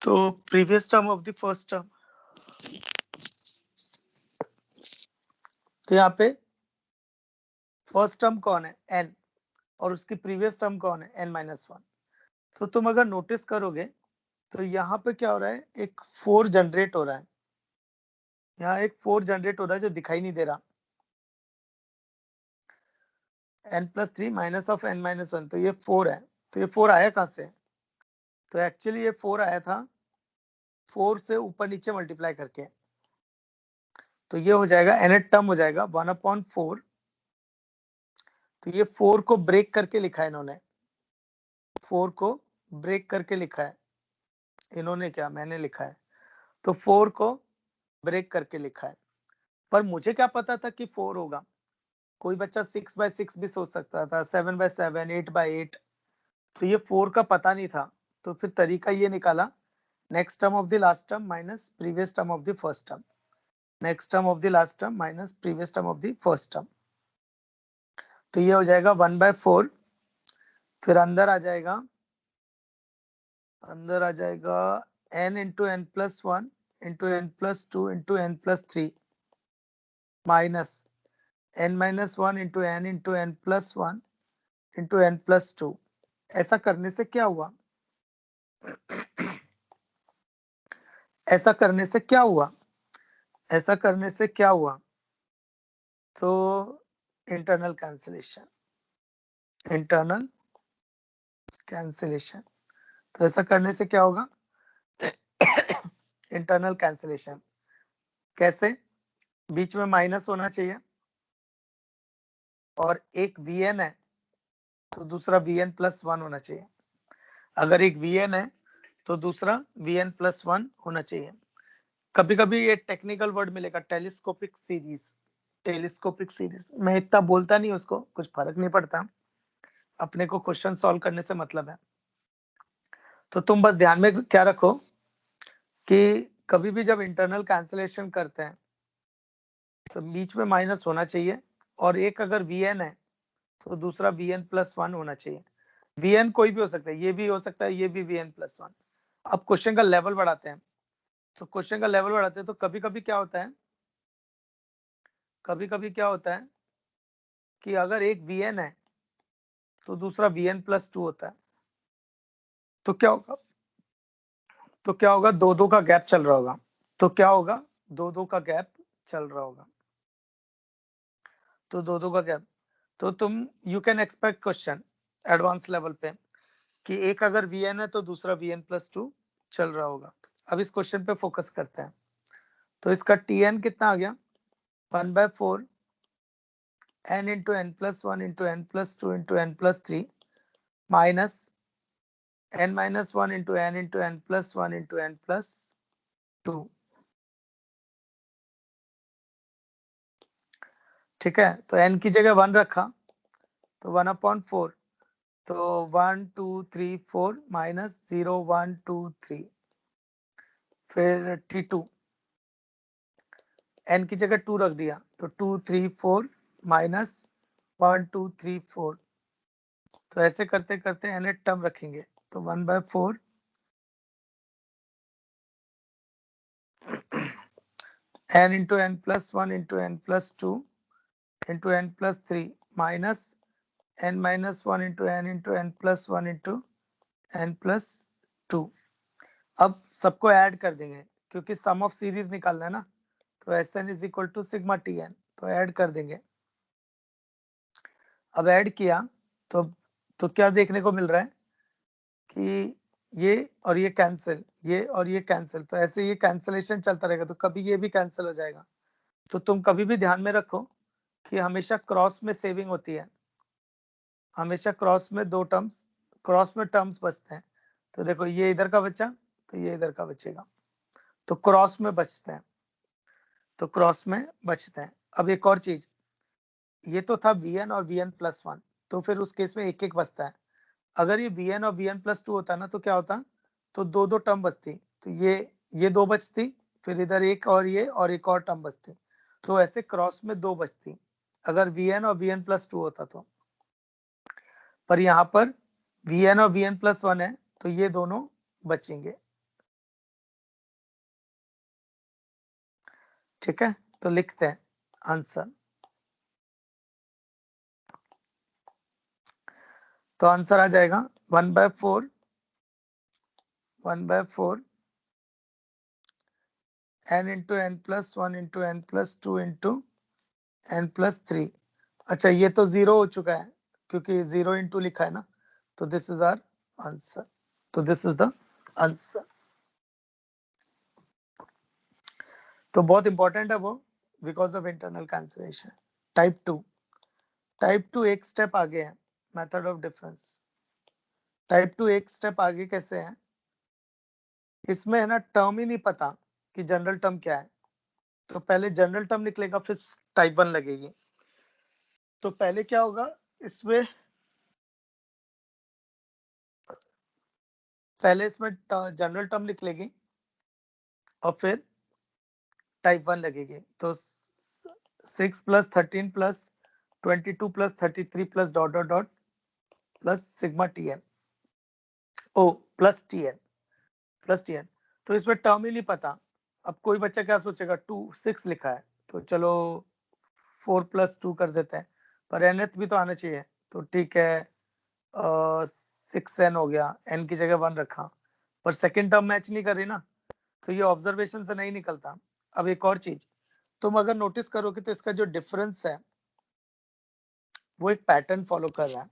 तो previous term of the first term, तो यहाँ पे फर्स्ट टर्म कौन है, n, और उसकी प्रीवियस टर्म कौन है, n-1। तो तुम अगर नोटिस करोगे तो यहाँ पे क्या हो रहा है, एक 4 जनरेट हो रहा है, यहाँ एक 4 जनरेट हो रहा है जो दिखाई नहीं दे रहा, n+3 माइनस ऑफ n-1, तो ये 4 है। तो ये 4 आया कहाँ से, तो एक्चुअली ये 4 आया था 4 से ऊपर नीचे मल्टीप्लाई करके, तो ये हो जाएगा nth टर्म हो जाएगा 1/4। तो ये 4 को ब्रेक करके लिखा है इन्होंने, 4 को ब्रेक करके लिखा है इन्होंने, क्या मैंने लिखा है, तो 4 को ब्रेक करके लिखा है। पर मुझे क्या पता था कि 4 होगा, कोई बच्चा 6/6 भी सोच सकता था, 7/7, 8/8, तो ये 4 का पता नहीं था। तो फिर तरीका ये निकाला, next term of the last term minus previous term of the first term, next term of the last term minus previous term of the first term. तो ये हो जाएगा 1/4, फिर अंदर आ जाएगा n into n+1 into n+2 into n+3 minus n-1 into n into n+1 into n+2। ऐसा करने से क्या हुआ, ऐसा करने से क्या हुआ, ऐसा करने से क्या हुआ, तो इंटरनल कैंसिलेशन, इंटरनल कैंसिलेशन। तो ऐसा करने से क्या होगा, इंटरनल कैंसिलेशन। कैसे, बीच में माइनस होना चाहिए और एक Vn है तो दूसरा Vn+1 होना चाहिए, अगर एक Vn है तो दूसरा Vn+1 होना चाहिए। कभी कभी ये टेक्निकल वर्ड मिलेगा, टेलीस्कोपिक सीरीज, टेलीस्कोपिक सीरीज, मैं इतना बोलता नहीं उसको, कुछ फर्क नहीं पड़ता, अपने को क्वेश्चन सॉल्व करने से मतलब है। तो तुम बस ध्यान में क्या रखो कि कभी भी जब इंटरनल कैंसिलेशन करते हैं तो बीच में माइनस होना चाहिए, और एक अगर Vn है तो दूसरा Vn+1 होना चाहिए। Vn कोई भी हो सकता है, ये भी हो सकता है, ये भी Vn+1। अब क्वेश्चन का लेवल बढ़ाते हैं, तो क्वेश्चन का लेवल बढ़ाते हैं तो कभी कभी क्या होता है, कभी कभी क्या होता है कि अगर एक Vn है तो दूसरा Vn+2 होता है, तो क्या होगा, तो क्या होगा, 2-2 का गैप चल रहा होगा, तो क्या होगा, 2-2 का गैप चल रहा होगा, तो 2-2 का गैप। तो तुम you can expect question advance level पे कि एक अगर Vn है तो दूसरा Vn+2 चल रहा होगा। अब इस क्वेश्चन पे फोकस करते हैं, तो इसका Tn कितना आ गया, 1/4 n into n+1 into n+2 into n+3 minus n-1 into n into n+1 into n+2। ठीक है, तो n की जगह 1 रखा तो 1/4, तो 1 2 3 4 माइनस 0 1 2 3, फिर T2 n की जगह 2 रख दिया तो 2 3 4 माइनस 1 2 3 4। तो ऐसे करते करते n टर्म रखेंगे, तो 1/4 n into n+1 into n+2 into n+3 minus n-1 into n into n+1 into n+2। अब सबको ऐड कर देंगे क्योंकि सम ऑफ सीरीज निकालना है ना, तो Sn is equal to sigma Tn, तो ऐड कर देंगे। अब ऐड किया तो क्या देखने को मिल रहा है कि ये और ये कैंसिल, ये और ये कैंसिल, तो ऐसे ये कैंसिलेशन चलता रहेगा, तो कभी ये भी कैंसिल हो जाएगा। तो तुम कभी भी ध्यान में रखो कि हमेशा क्रॉस में सेविंग होती है, हमेशा क्रॉस में 2 टर्म्स, क्रॉस में टर्म्स बचते हैं। तो देखो ये इधर का बचा तो ये इधर का बचेगा, तो क्रॉस में बचते हैं, तो क्रॉस में बचते हैं। अब एक और चीज, ये तो था Vn और Vn+1, तो फिर उस केस में एक एक बचता है। अगर ये Vn और Vn+2 होता ना तो क्या होता, तो 2-2 टर्म बचती, तो ये 2 बचती, फिर इधर एक और ये और एक और टर्म बचती, तो ऐसे क्रॉस में 2 बचती अगर Vn और Vn+2 होता तो। पर यहाँ पर Vn और Vn+1 है तो ये दोनों बचेंगे, ठीक है, तो लिखते हैं आंसर। तो आंसर आ जाएगा 1/4 n into n plus 1 into n plus 2 into n plus 3। अच्छा, ये तो 0 हो चुका है क्योंकि 0 इंटू लिखा है ना, तो दिस इज आवर आंसर। तो दिस इज द आंसर। तो बहुत इंपॉर्टेंट है वो, because of internal cancellation. Type two एक स्टेप आगे है, method of difference. Type two एक स्टेप आगे कैसे है, इसमें है ना टर्म ही नहीं पता कि जनरल टर्म क्या है, तो पहले जनरल टर्म निकलेगा फिर टाइप 1 लगेगी। तो पहले क्या होगा इसमें, पहले इसमें जनरल टर्म निकलेगी और फिर टाइप 1 लगेगी। तो 6 plus 13 plus 22 plus 33 plus dot dot dot plus sigma T n, o plus t n. तो इसमें टर्म ही नहीं पता। अब कोई बच्चा क्या सोचेगा, 6 लिखा है तो चलो 4 प्लस 2 कर देते हैं, पर nth भी तो आना चाहिए। तो ठीक है, 6n हो गया, n की जगह 1 रखा, पर सेकंड टर्म मैच नहीं कर रही ना, तो ये ऑब्जर्वेशन से नहीं निकलता। अब एक और चीज, तुम अगर नोटिस करोगे तो इसका जो डिफरेंस है वो एक पैटर्न फॉलो कर रहा है।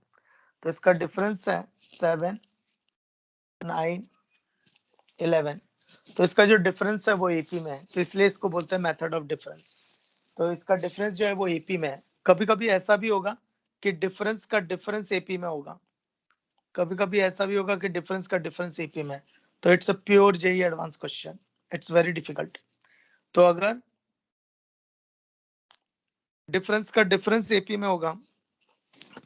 तो इसका डिफरेंस है 7, 9, 11। तो इसका जो डिफरेंस है वो एपी में है, तो इसलिए इसको बोलते हैं मेथड ऑफ डिफरेंस। तो इसका डिफरेंस जो है वो एपी में है। कभी कभी ऐसा भी होगा कि डिफरेंस का डिफरेंस एपी में होगा, कभी कभी ऐसा भी होगा कि डिफरेंस का डिफरेंस एपी में। तो it's a pure JEE advance question, it's very difficult. तो अगर डिफरेंस का डिफरेंस एपी में होगा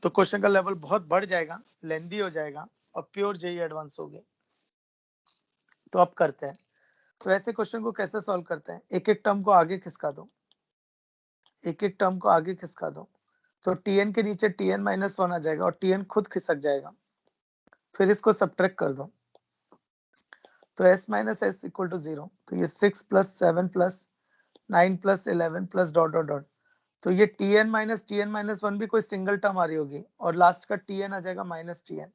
तो क्वेश्चन का लेवल बहुत बढ़ जाएगा, लेंदी हो जाएगा और प्योर जेई एडवांस होगी। तो अब करते हैं, तो ऐसे क्वेश्चन को कैसे सॉल्व करते हैं, एक एक टर्म को आगे खिसका दो, एक एक टर्म को आगे खिसका दो। तो टीएन के नीचे टीएन माइनस 1 आ जाएगा और टीएन खुद खिसक जाएगा, फिर इसको सब्ट्रैक्ट कर दो। तो s minus s equal to 0। तो ये 6 plus 7 plus 9 plus 11 plus dot dot dot. तो ये टीएन माइनस 1 भी कोई सिंगल टर्म आ रही होगी और लास्ट का टीएन आ जाएगा माइनस टीएन।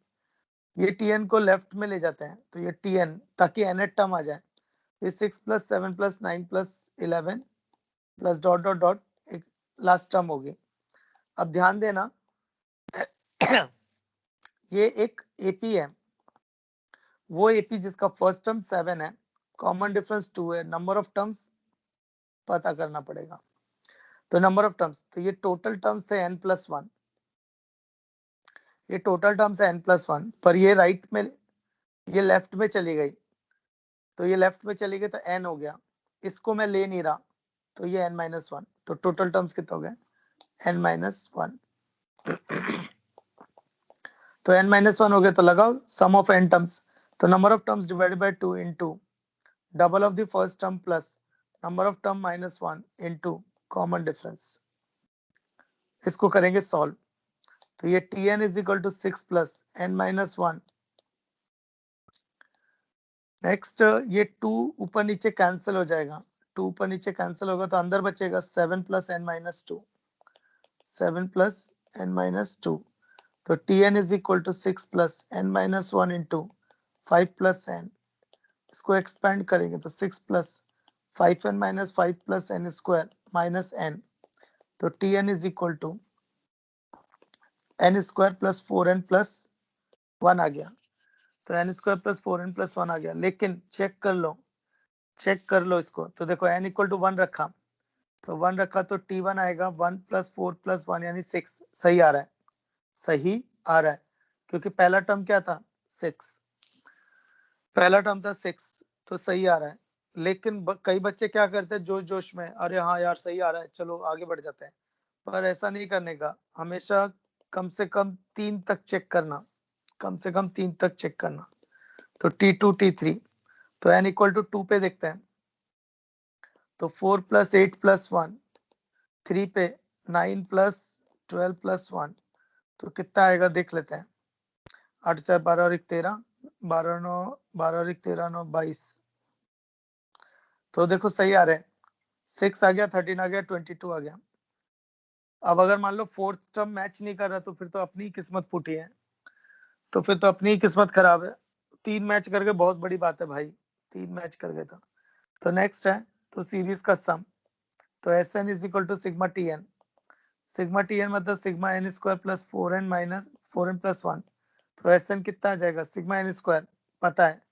ये टीएन को लेफ्ट में ले जाते हैं, तो ये टीएन ताकि nth टर्म आ जाए। ये 6 plus 7 plus 9 plus 11 plus dot dot dot एक लास्ट टर्म होगी। अब ध्यान देना ये एक एपी है, वो एपी जिसका फर्स्ट टर्म 7 है, कॉमन डिफरेंस 2 है, नंबर ऑफ टर्म्स पता करना पड़ेगा। तो नंबर ऑफ टर्म्स, तो ये टोटल टर्म्स थे n+1, ये टोटल टर्म्स है n+1, पर ये राइट में, ये लेफ्ट में चली गई, तो ये लेफ्ट में चली गई तो n हो गया, इसको मैं ले नहीं रहा तो ये n-1। तो टोटल टर्म्स कितने हो गए, n-1। तो n-1 हो गए, तो लगाओ सम ऑफ n टर्म्स। तो number of terms divided by 2 into double of the first term plus number of term -1 into common difference. इसको करेंगे सॉल्व। तो ये tn is equal to 6 plus n-1। Next ये 2 ऊपर नीचे कैंसिल हो जाएगा, 2 ऊपर नीचे कैंसिल होगा तो अंदर बचेगा 7 प्लस n-2, 7 प्लस n-2। तो tn is equal to 6 plus n-1 into 5 plus n। इसको एक्सपेंड करेंगे तो 6 plus 5n minus 5 plus n square minus n। तो tn is equal to n square plus 4n plus 1 आ गया। तो n square plus 4n plus 1 आ गया, लेकिन चेक कर लो इसको। तो देखो n इक्वल टू 1 रखा, तो 1 रखा तो t1 आएगा 1 प्लस 4 प्लस 1 यानी 6। सही आ रहा है, सही आ रहा है, क्योंकि पहला टर्म क्या था 6, पहला टर्म था 6, तो सही आ रहा है। लेकिन कई बच्चे क्या करते हैं जोश जोश में, अरे हाँ यार सही आ रहा है चलो आगे बढ़ जाते हैं, पर ऐसा नहीं करने का। हमेशा कम से कम 3 तक चेक करना, कम से कम 3 तक चेक करना। तो t2 t3, तो n इक्वल टू 2 पे देखते हैं। तो 4 प्लस 8 प्लस 1, 3 पे 9 प्लस 12 प्लस 1, तो कितना आएगा देख लेते हैं। 8 4 12 और 1 13, 12 9 12 और 1 13 9 22। तो देखो सही आ रहे हैं, 6 आ गया, 13 आ गया, 22 आ गया। अब अगर मान लो फोर्थ टर्म मैच नहीं कर रहा तो फिर तो अपनी ही किस्मत फूटी है, तो फिर तो अपनी ही किस्मत खराब है। 3 मैच करके बहुत बड़ी बात है भाई, 3 मैच कर गए तो नेक्स्ट है तो सीरीज का सम, तो S N is equal to sigma T N. Sigma T N मतलब sigma N square plus 4n minus 4n plus 1। तो एस एन कितना आ जाएगा, सिग्मा एन स्क्वायर पता है,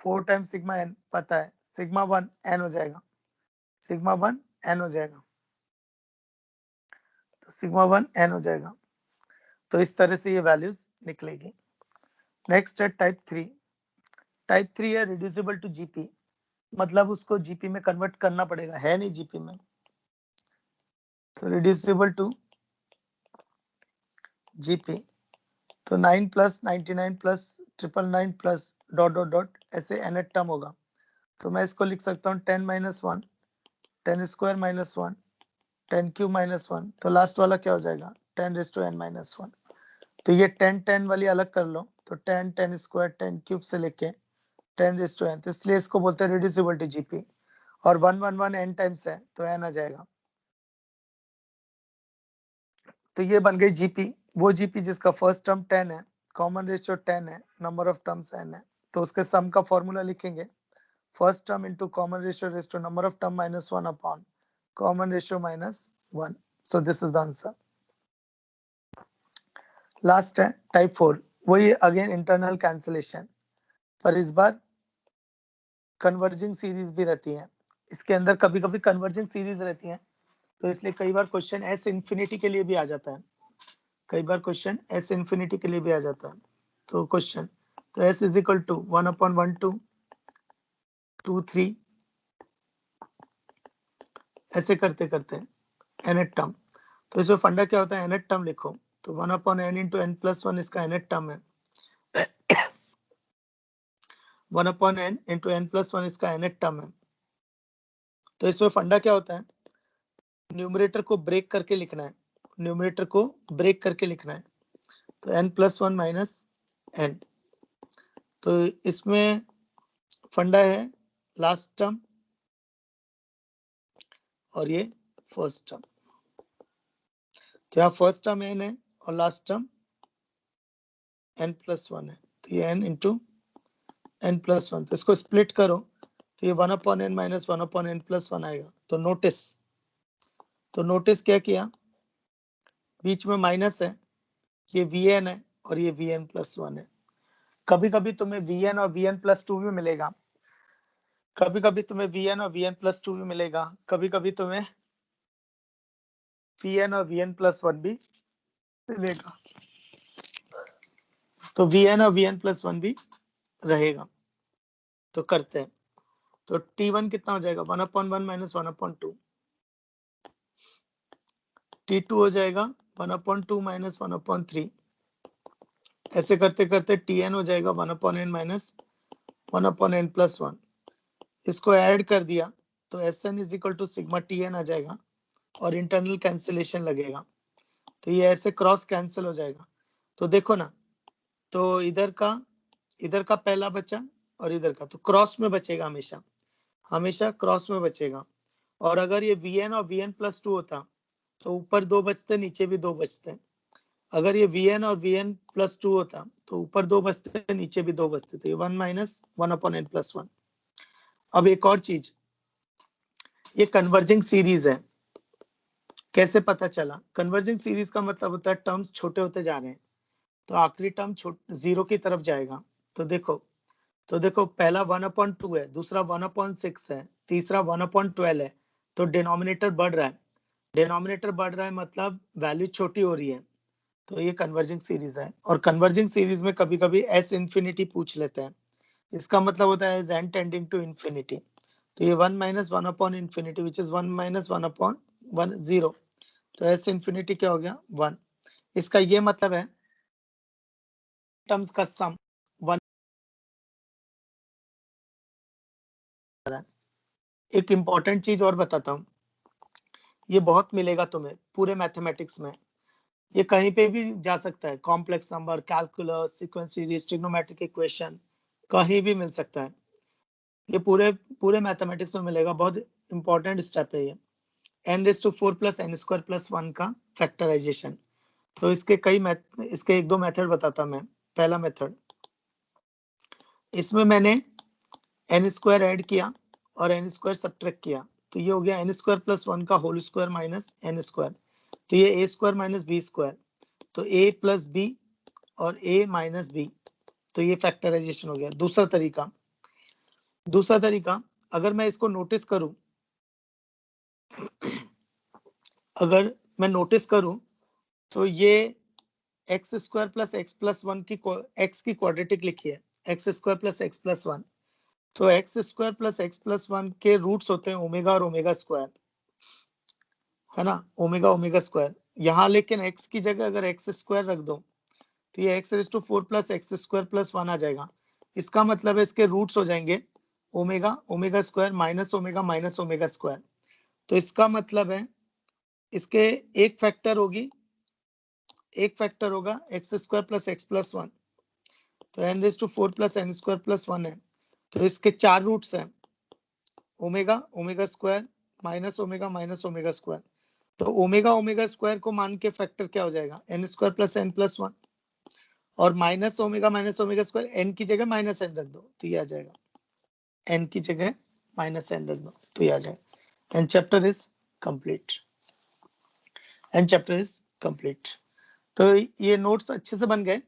4 टाइम्स सिग्मा एन पता है, सिग्मा 1 एन हो जाएगा, सिग्मा 1 एन हो जाएगा, तो सिग्मा 1 एन हो जाएगा। तो इस तरह से ये वैल्यूज निकलेगी। नेक्स्ट है टाइप 3। टाइप 3 है रिड्यूसिबल टू जीपी, मतलब उसको जीपी में कन्वर्ट करना पड़ेगा, है नहीं जीपी में, तो रिड्यूसिबल टू जीपी। तो 9 plus 99 plus 999 plus dot dot dot ऐसे nth टर्म होगा। तो मैं इसको लिख सकता हूँ 10 minus 1, 10 square minus 1, 10 cube minus 1। तो लास्ट वाला क्या हो जाएगा, 10 रेज़ टू n माइनस 1। तो ये 10 10 वाली अलग कर लो, तो 10 10 स्क्वायर 10 क्यूब से लेके 10 रेज़ टू n, तो इसलिए इसको बोलते हैं रिड्यूसिबल टू जीपी। और 1 1 1 n टाइम्स है तो n आ जाएगा। तो ये बन गई जीपी, वो जीपी जिसका फर्स्ट टर्म 10 है, कॉमन रेशियो 10 है, नंबर ऑफ टर्म्स n है। तो उसके सम का फॉर्मूला लिखेंगे, first term into common ratio raise to number of term minus 1 upon common ratio minus 1। So this is the answer. Last है type 4, वही again internal cancellation, पर इस बार कन्वर्जिंग सीरीज भी रहती है। इसके अंदर कभी कभी कन्वर्जिंग सीरीज रहती है, तो इसलिए कई बार क्वेश्चन एस इंफिनिटी के लिए भी आ जाता है, कई बार क्वेश्चन एस इंफिनिटी के लिए भी आ जाता है। तो क्वेश्चन, तो s is equal to 1 upon 1 2 2 3 ऐसे करते करते nth टर्म। तो इसमें फंडा क्या होता है, nth टर्म लिखो, तो 1 upon n into n plus 1 इसका nth टर्म है, 1 upon n into n plus 1 इसका nth टर्म है। तो इसमें फंडा क्या होता है, न्यूमरेटर को ब्रेक करके लिखना है, न्यूमरेटर को ब्रेक करके लिखना है। तो n प्लस 1 माइनस n, तो इसमें फंडा है लास्ट टर्म और ये फर्स्ट टर्म। तो यहाँ फर्स्ट टर्म n है और लास्ट टर्म n प्लस 1 है, तो ये n इंटू n प्लस 1। तो इसको स्प्लिट करो तो ये 1 upon n minus 1 upon n plus 1 आएगा। तो नोटिस क्या किया, बीच में माइनस है, ये vn है और ये vn प्लस 1 है। कभी कभी तुम्हें vn और vn प्लस 2 भी मिलेगा, कभी कभी तुम्हें vn और vn प्लस 2 भी मिलेगा, कभी कभी तुम्हें vn और vn प्लस 1 भी मिलेगा, तो vn और vn प्लस 1 भी रहेगा। तो करते हैं, तो t1 कितना हो जाएगा, 1 अपॉन 1 माइनस 1 अपॉन 2, t2 हो जाएगा 1 अपॉन 2 माइनस 1 अपॉन 3, ऐसे करते करते tn हो जाएगा 1 upon n minus 1 upon n plus 1। इसको ऐड कर दिया तो Sn is equal to sigma tn आ जाएगा और इंटरनल कैंसिलेशन लगेगा, तो ये ऐसे क्रॉस कैंसिल हो जाएगा। तो देखो ना, तो इधर का पहला बचा और इधर का, तो क्रॉस में बचेगा, हमेशा हमेशा क्रॉस में बचेगा। और अगर ये vn और vn प्लस 2 होता तो ऊपर 2 बचते, नीचे भी 2 बचते। अगर ये vn और vn प्लस 2 होता तो ऊपर 2 बचते, नीचे भी 2 बचते, तो ये 1 माइनस 1 अपॉन n प्लस 1। अब एक और चीज, ये कन्वर्जिंग सीरीज है, कैसे पता चला, कन्वर्जिंग सीरीज का मतलब होता है टर्म्स छोटे होते जा रहे हैं, तो आखिरी टर्म जीरो की तरफ जाएगा। तो देखो पहला 1/2 है, दूसरा 1/6 है, तीसरा 1/12 है, तो डिनोमिनेटर बढ़ रहा है, डिनोमिनेटर बढ़ रहा है मतलब वैल्यू छोटी हो रही है, तो ये कन्वर्जिंग सीरीज है। और कन्वर्जिंग सीरीज में कभी कभी एस इंफिनिटी पूछ लेते हैं, इसका मतलब होता है n टेंडिंग टू इंफिनिटी। तो ये 1 minus 1 upon infinity which is 1 minus 1 upon 1 0, तो एस इंफिनिटी क्या हो गया 1। इसका ये मतलब है टर्म्स का सम 1। एक इंपॉर्टेंट चीज और बताता हूँ, ये बहुत मिलेगा तुम्हें पूरे मैथमेटिक्स में, ये कहीं पे भी जा सकता है, complex number, calculus, sequence series, trigonometric equation, कहीं भी मिल सकता है। ये पूरे पूरे मैथमेटिक्स में मिलेगा, बहुत इंपॉर्टेंट स्टेप है ये, n⁴ plus n square plus 1 का फैक्टराइजेशन। तो इसके इसके एक दो मेथड बताता मैं। पहला मेथड, इसमें मैंने n स्क्वायर ऐड किया और n स्क्वायर सब्ट्रैक्ट किया, तो ये हो गया n स्क्वायर प्लस 1 का whole square minus n square, तो ये a square minus b square, तो a प्लस b और a माइनस b, तो ये फैक्टराइजेशन हो गया। दूसरा तरीका, अगर मैं इसको नोटिस करूं, अगर मैं नोटिस करूं तो ये x square plus x plus 1 की एक्स की क्वाड्रेटिक लिखी है, x square plus x plus 1, तो x square plus x plus 1 के रूट्स होते हैं ओमेगा और ओमेगा स्क्वायर, है ना, ओमेगा ओमेगा स्क्वायर। यहाँ लेकिन एक्स की जगह अगर एक्स स्क्वायर रख दो तो ये x⁴ plus x square plus 1 आ जाएगा। इसका मतलब है इसके रूट्स हो जाएंगे omega omega square minus omega square. तो इसका मतलब है इसके एक फैक्टर होगा x square plus x plus 1, तो n⁴ plus n square plus 1 है, तो इसके 4 रूट्स हैं omega omega square minus omega square. तो ओमेगा ओमेगा स्क्वायर को मान के फैक्टर क्या हो जाएगा, n square plus n plus 1, और माइनस ओमेगा स्क्वायर n की जगह माइनस n रख दो तो ये आ जाएगा, n की जगह माइनस n रख दो तो ये आ जाएगा। And chapter is complete. तो ये नोट्स अच्छे से बन गए,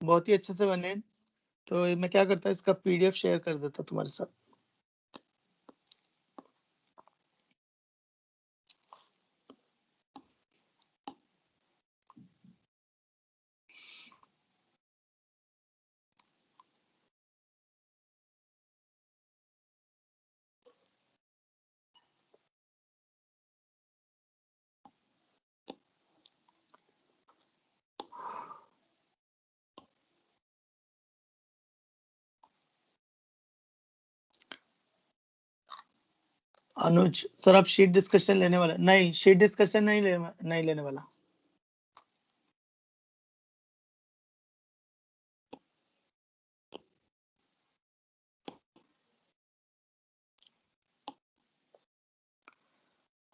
बहुत ही अच्छे से बने। तो मैं क्या करता, इसका पीडीएफ शेयर कर देता तुम्हारे साथ। अनुज सर, आप शीट डिस्कशन लेने वाला? नहीं, शीट डिस्कशन नहीं लेने वाला।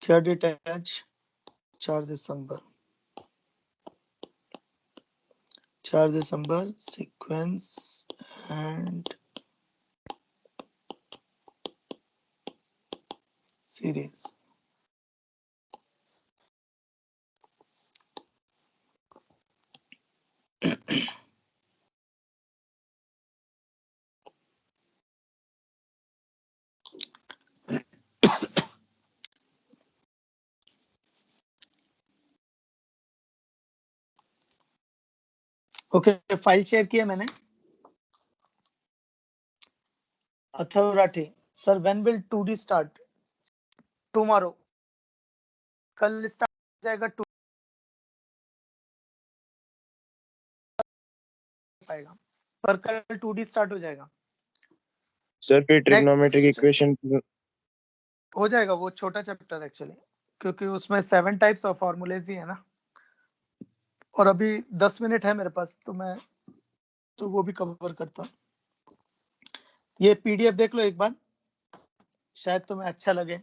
क्या डेट है आज? 4 दिसंबर। Sequence and series. Okay, file share किया मैंने। Atharva Rathi sir, when will 2D start? Tomorrow, कल स्टार्ट हो जाएगा। पाएगा पर कल 2D स्टार्ट हो जाएगा।
सर फिर ट्रिग्नोमेट्रिक
नेक्स्ट
इक्वेशन
हो जाएगा, वो छोटा चैप्टर एक्चुअली, क्योंकि उसमें 7 टाइप्स ऑफ फॉर्मूलेज ही है ना, और अभी 10 मिनट है मेरे पास, तो मैं तो वो भी कवर करता हूँ। ये पीडीएफ देख लो एक बार, शायद तुम्हें अच्छा लगे।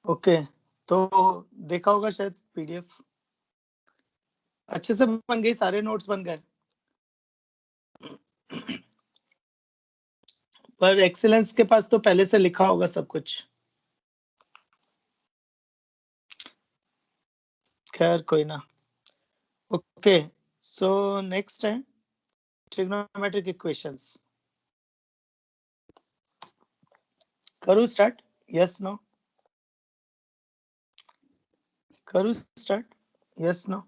ओके, तो देखा होगा शायद पीडीएफ। अच्छे से बन गई, सारे नोट्स बन गए। पर एक्सीलेंस के पास तो पहले से लिखा होगा सब कुछ। खैर कोई ना। ओके, सो नेक्स्ट है ट्रिग्नोमेट्रिक इक्वेशंस। करूँ स्टार्ट? Yes no? करूँ स्टार्ट? Yes no?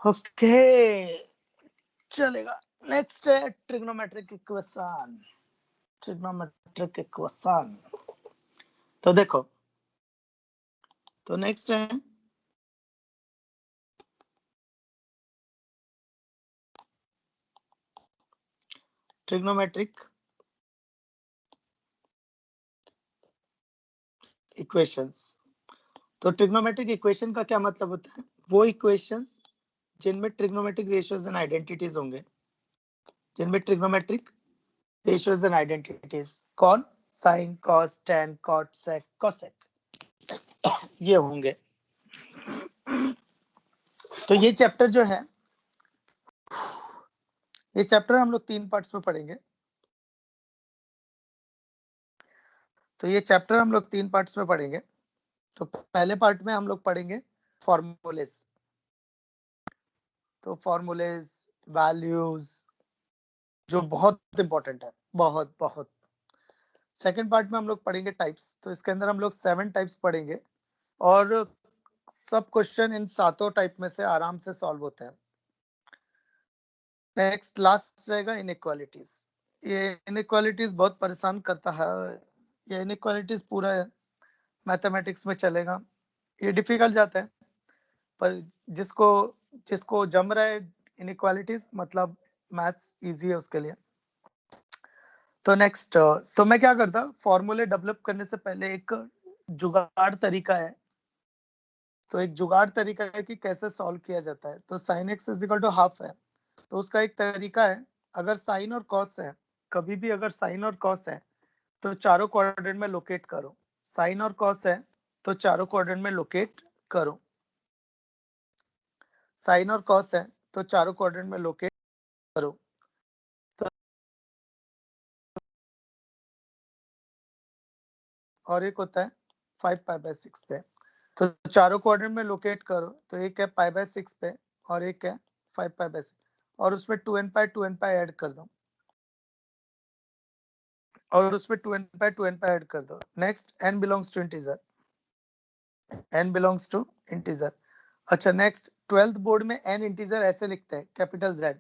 ओके, चलेगा। नेक्स्ट है ट्रिग्नोमेट्रिक इक्वेशन। ट्रिग्नोमेट्रिक इक्वेशन, तो देखो, तो नेक्स्ट है ट्रिग्नोमेट्रिक इक्वेशंस। तो ट्रिग्नोमेट्रिक इक्वेशन का क्या मतलब होता है? वो इक्वेशंस जिनमें ट्रिग्नोमेट्रिक रेशियोज एंड आइडेंटिटीज होंगे, जिनमें ट्रिग्नोमेट्रिक रेशियोज एंड आइडेंटिटीज। कौन? साइन, कॉस, टैन, कॉट, सेक, कोसेक, ये होंगे। तो ये चैप्टर जो है, ये चैप्टर हम लोग 3 पार्ट्स में पढ़ेंगे। तो ये चैप्टर हम लोग 3 पार्ट्स में पढ़ेंगे। तो पहले पार्ट में हम लोग पढ़ेंगे फॉर्मूलेस। तो फॉर्मूलेस, वैल्यूज, जो बहुत इंपॉर्टेंट है, बहुत बहुत। सेकंड पार्ट में हम लोग पढ़ेंगे टाइप्स। तो इसके अंदर हम लोग 7 टाइप्स पढ़ेंगे और सब क्वेश्चन इन 7 टाइप में से आराम से सॉल्व होते हैं। नेक्स्ट लास्ट रहेगा इनइक्वालिटीज। ये इनइक्वालिटीज बहुत परेशान करता है। ये इनइक्वालिटीज पूरा मैथमेटिक्स में चलेगा। ये डिफिकल्ट जाता है, पर जिसको जिसको जम रहा है इनइक्वालिटीज, मतलब मैथ्स इजी है उसके लिए। तो नेक्स्ट, तो मैं क्या करता, फॉर्मूले डेवलप करने से पहले एक जुगाड़ तरीका है। तो एक जुगाड़ तरीका है कि कैसे सॉल्व किया जाता है। तो sin x is equal to half है, तो उसका एक तरीका है, अगर साइन और कॉस है, कभी भी अगर साइन और कॉस है तो चारों क्वाड्रेंट में लोकेट करो। साइन और कॉस है तो चारों क्वाड्रेंट में लोकेट करो। साइन और कॉस है तो चारों क्वाड्रेंट में लोकेट करो। तो और एक होता है 5π/6 पे। तो चारों क्वाड्रेंट में लोकेट करो। तो एक है π/6 पे और एक है 5π/6, और उसमें 2n π ऐड कर दो, और उसमें 2n π ऐड कर दो। Next, n belongs to integer, n belongs to integer. अच्छा, नेक्स्ट 12th बोर्ड में n इंटीजर ऐसे लिखते हैं, कैपिटल Z,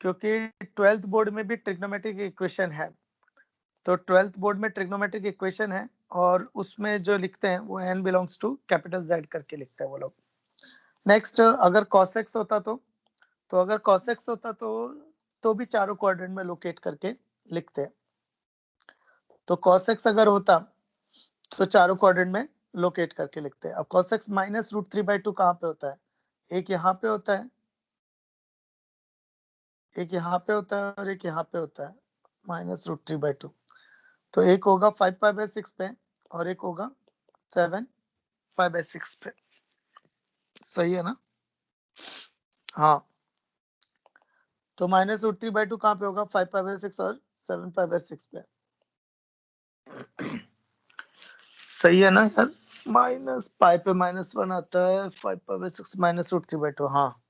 क्योंकि 12th बोर्ड में भी ट्रिग्नोमेट्रिक इक्वेशन है। तो 12th बोर्ड में ट्रिग्नोमेट्रिक इक्वेशन है और उसमें जो लिखते हैं वो n belongs to capital Z करके लिखते हैं वो लोग। नेक्स्ट, अगर cos x होता तो अगर cos x होता तो भी चारों क्वाड्रेंट में लोकेट करके लिखते हैं। तो cos x अगर होता तो चारों क्वाड्रेंट में लोकेट करके लिखते हैं। अब cos x माइनस √3/2 कहाँ पे होता है? एक यहाँ पे होता है, एक यहाँ पे होता है और एक यहाँ पे होता है, माइनस √3/2। तो एक होगा 5π/6 पे और एक होगा 7π/6 पे। सही है ना? हाँ, तो माइनस √3/2 कहाँ पे होगा? 5π/6 और 7π/6 पे। सही है ना यार? माइनस पाई पे -1 आता है, 5π/6 माइनस √3/2, हाँ,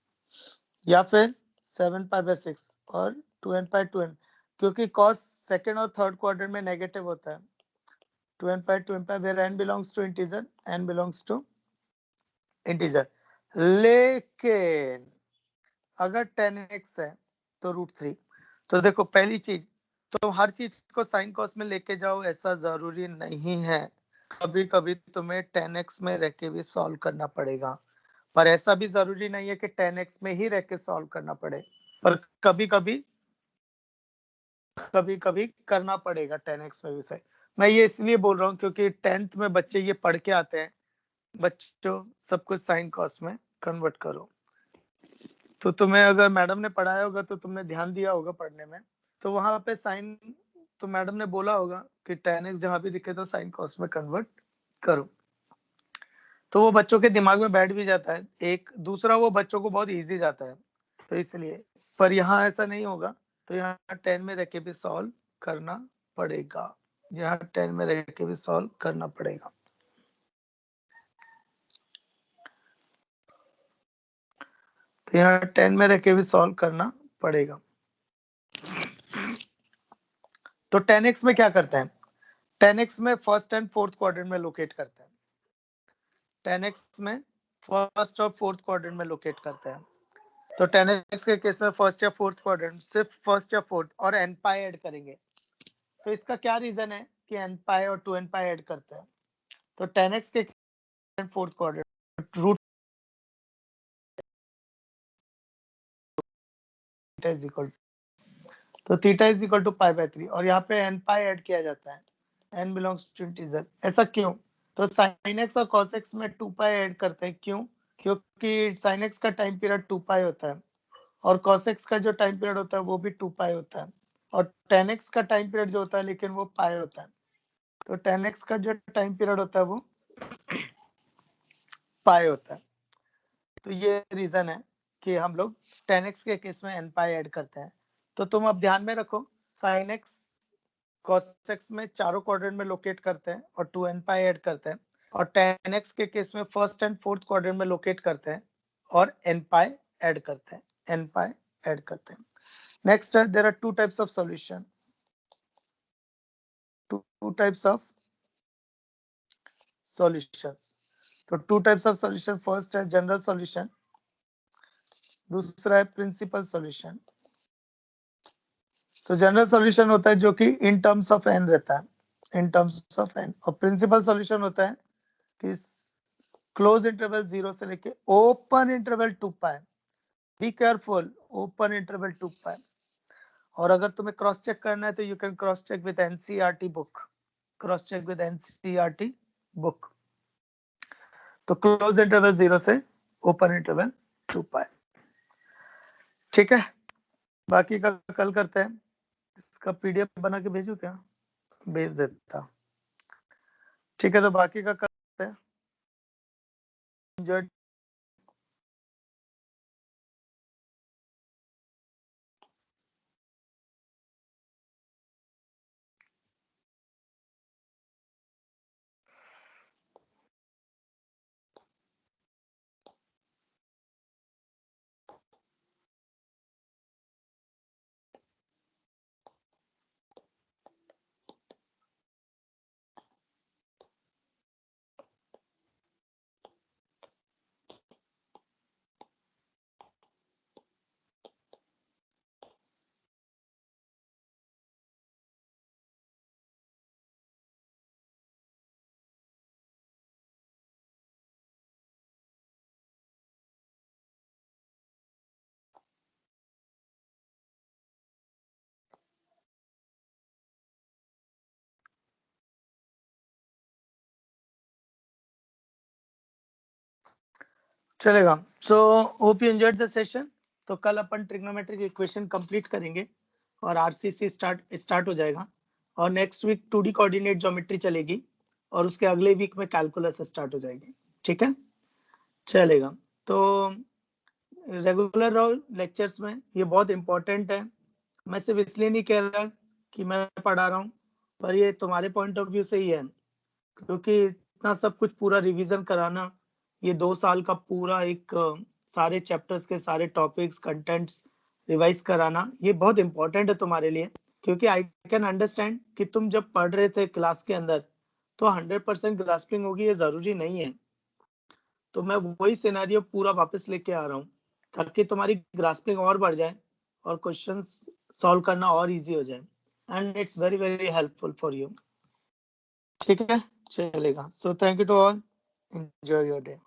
या फिर 7π/6 और 2n/2n, क्योंकि cos सेकंड और थर्ड क्वाड्रेंट में नेगेटिव होता है। 2n/2n where n belongs to integer, n belongs to integer। लेकिन अगर 10x है तो √3। तो देखो, पहली चीज तो हर चीज को साइन कॉस में लेके जाओ ऐसा जरूरी नहीं है। कभी कभी तुम्हें 10x में रह के भी सॉल्व करना पड़ेगा, पर ऐसा भी जरूरी नहीं है कि 10x में ही रह के सॉल्व करना पड़े, पर कभी कभी करना पड़ेगा 10x में भी सही। मैं ये इसलिए बोल रहा हूँ क्योंकि 10th में बच्चे ये पढ़ के आते हैं, बच्चों सब कुछ साइन कॉस में कन्वर्ट करो। तो तुम्हें अगर मैडम ने पढ़ाया होगा तो तुमने ध्यान दिया होगा पढ़ने में, तो वहां पे साइन, तो मैडम ने बोला होगा कि tan x जहां भी दिखे तो साइन कॉस में कन्वर्ट करो, तो वो बच्चों के दिमाग में बैठ भी जाता है। एक दूसरा वो बच्चों को बहुत इजी जाता है, तो इसलिए। पर यहाँ ऐसा नहीं होगा, तो यहाँ 10 में रह के भी सॉल्व करना पड़ेगा, यहाँ 10 में रह के भी सॉल्व करना पड़ेगा। तो यहाँ 10 में रह के भी सॉल्व करना पड़ेगा। तो 10x में क्या करते हैं, 10x में फर्स्ट एंड फोर्थ क्वाड्रेंट में लोकेट करते हैं, 10x में फर्स्ट और फोर्थ क्वाड्रेंट में लोकेट करते हैं। तो 10x के केस में फर्स्ट या फोर्थ क्वाड्रेंट, सिर्फ फर्स्ट या फोर्थ और n पाई ऐड करेंगे। तो इसका क्या रीजन है कि n पाई और 2n पाई ऐड करते हैं। तो 10x के fourth quadrant root theta is equal, तो theta is equal to pi by 3, और यहाँ पे n पाई ऐड किया जाता है, n बिलोंग्स टू इंटीजर। ऐसा क्यों, तो sin x और cos x में 2 पाई ऐड करते हैं, क्यों, क्योंकि sin x का टाइम पीरियड 2 पाई होता है और cos x का जो टाइम पीरियड होता है वो भी 2 पाई होता है, और tan x का टाइम पीरियड जो होता है लेकिन वो पाई होता है। तो tan x का जो टाइम पीरियड होता है वो पाई होता है। तो ये रीजन है कि हम लोग 10x के केस में n पाई ऐड करते हैं। तो तुम अब ध्यान में रखो, sin x cos x में चारों क्वाड्रेंट में लोकेट करते हैं और 2n पाई ऐड करते हैं, और tan x के केस में फर्स्ट एंड फोर्थ क्वाड्रेंट में लोकेट करते हैं और n पाई ऐड करते हैं, n पाई ऐड करते हैं। नेक्स्ट है, there are two types of solution, two types of solutions। तो two types of solution, first है जनरल सॉल्यूशन, दूसरा है प्रिंसिपल सॉल्यूशन। तो जनरल सॉल्यूशन होता है जो कि इन टर्म्स ऑफ n रहता है, इन टर्म्स ऑफ n, और प्रिंसिपल सॉल्यूशन होता है कि क्लोज इंटरवल 0 से लेके open interval 2 pi. Be careful, open interval 2 pi. और अगर तुम्हें क्रॉस चेक करना है तो you can cross check with NCERT book, cross check with NCERT book. तो क्लोज इंटरवल 0 से ओपन इंटरवल 2 पाई। ठीक है, बाकी का कल करते हैं। इसका पीडीएफ बना के भेजू क्या, भेज देता। ठीक है, तो बाकी का करते हैं। एंजॉय। चलेगा। So hope you enjoyed the session. तो कल अपन ट्रिग्नोमेट्रिक इक्वेशन कंप्लीट करेंगे और आरसीसी स्टार्ट हो जाएगा, और next week 2D coordinate geometry चलेगी, और उसके अगले वीक में कैलकुलस स्टार्ट हो जाएगी। ठीक है, चलेगा। तो रेगुलर रहो लेक्चर्स में, ये बहुत इंपॉर्टेंट है। मैं सिर्फ इसलिए नहीं कह रहा कि मैं पढ़ा रहा हूँ, पर ये तुम्हारे पॉइंट ऑफ व्यू से ही है, क्योंकि इतना सब कुछ पूरा रिवीजन कराना, ये 2 साल का पूरा एक सारे चैप्टर्स के सारे टॉपिक्स कंटेंट्स रिवाइज कराना, ये बहुत इंपॉर्टेंट है तुम्हारे लिए। क्योंकि आई कैन अंडरस्टैंड कि तुम जब पढ़ रहे थे क्लास के अंदर तो 100% ग्रास्पिंग होगी, ये जरूरी नहीं है। तो मैं वही सिनेरियो पूरा वापस लेके आ रहा हूँ ताकि तुम्हारी ग्रास्पिंग और बढ़ जाए और क्वेश्चंस सॉल्व करना और इजी हो जाए, and it's very very helpful for you. ठीक है, चलेगा। So thank you to all, enjoy your day.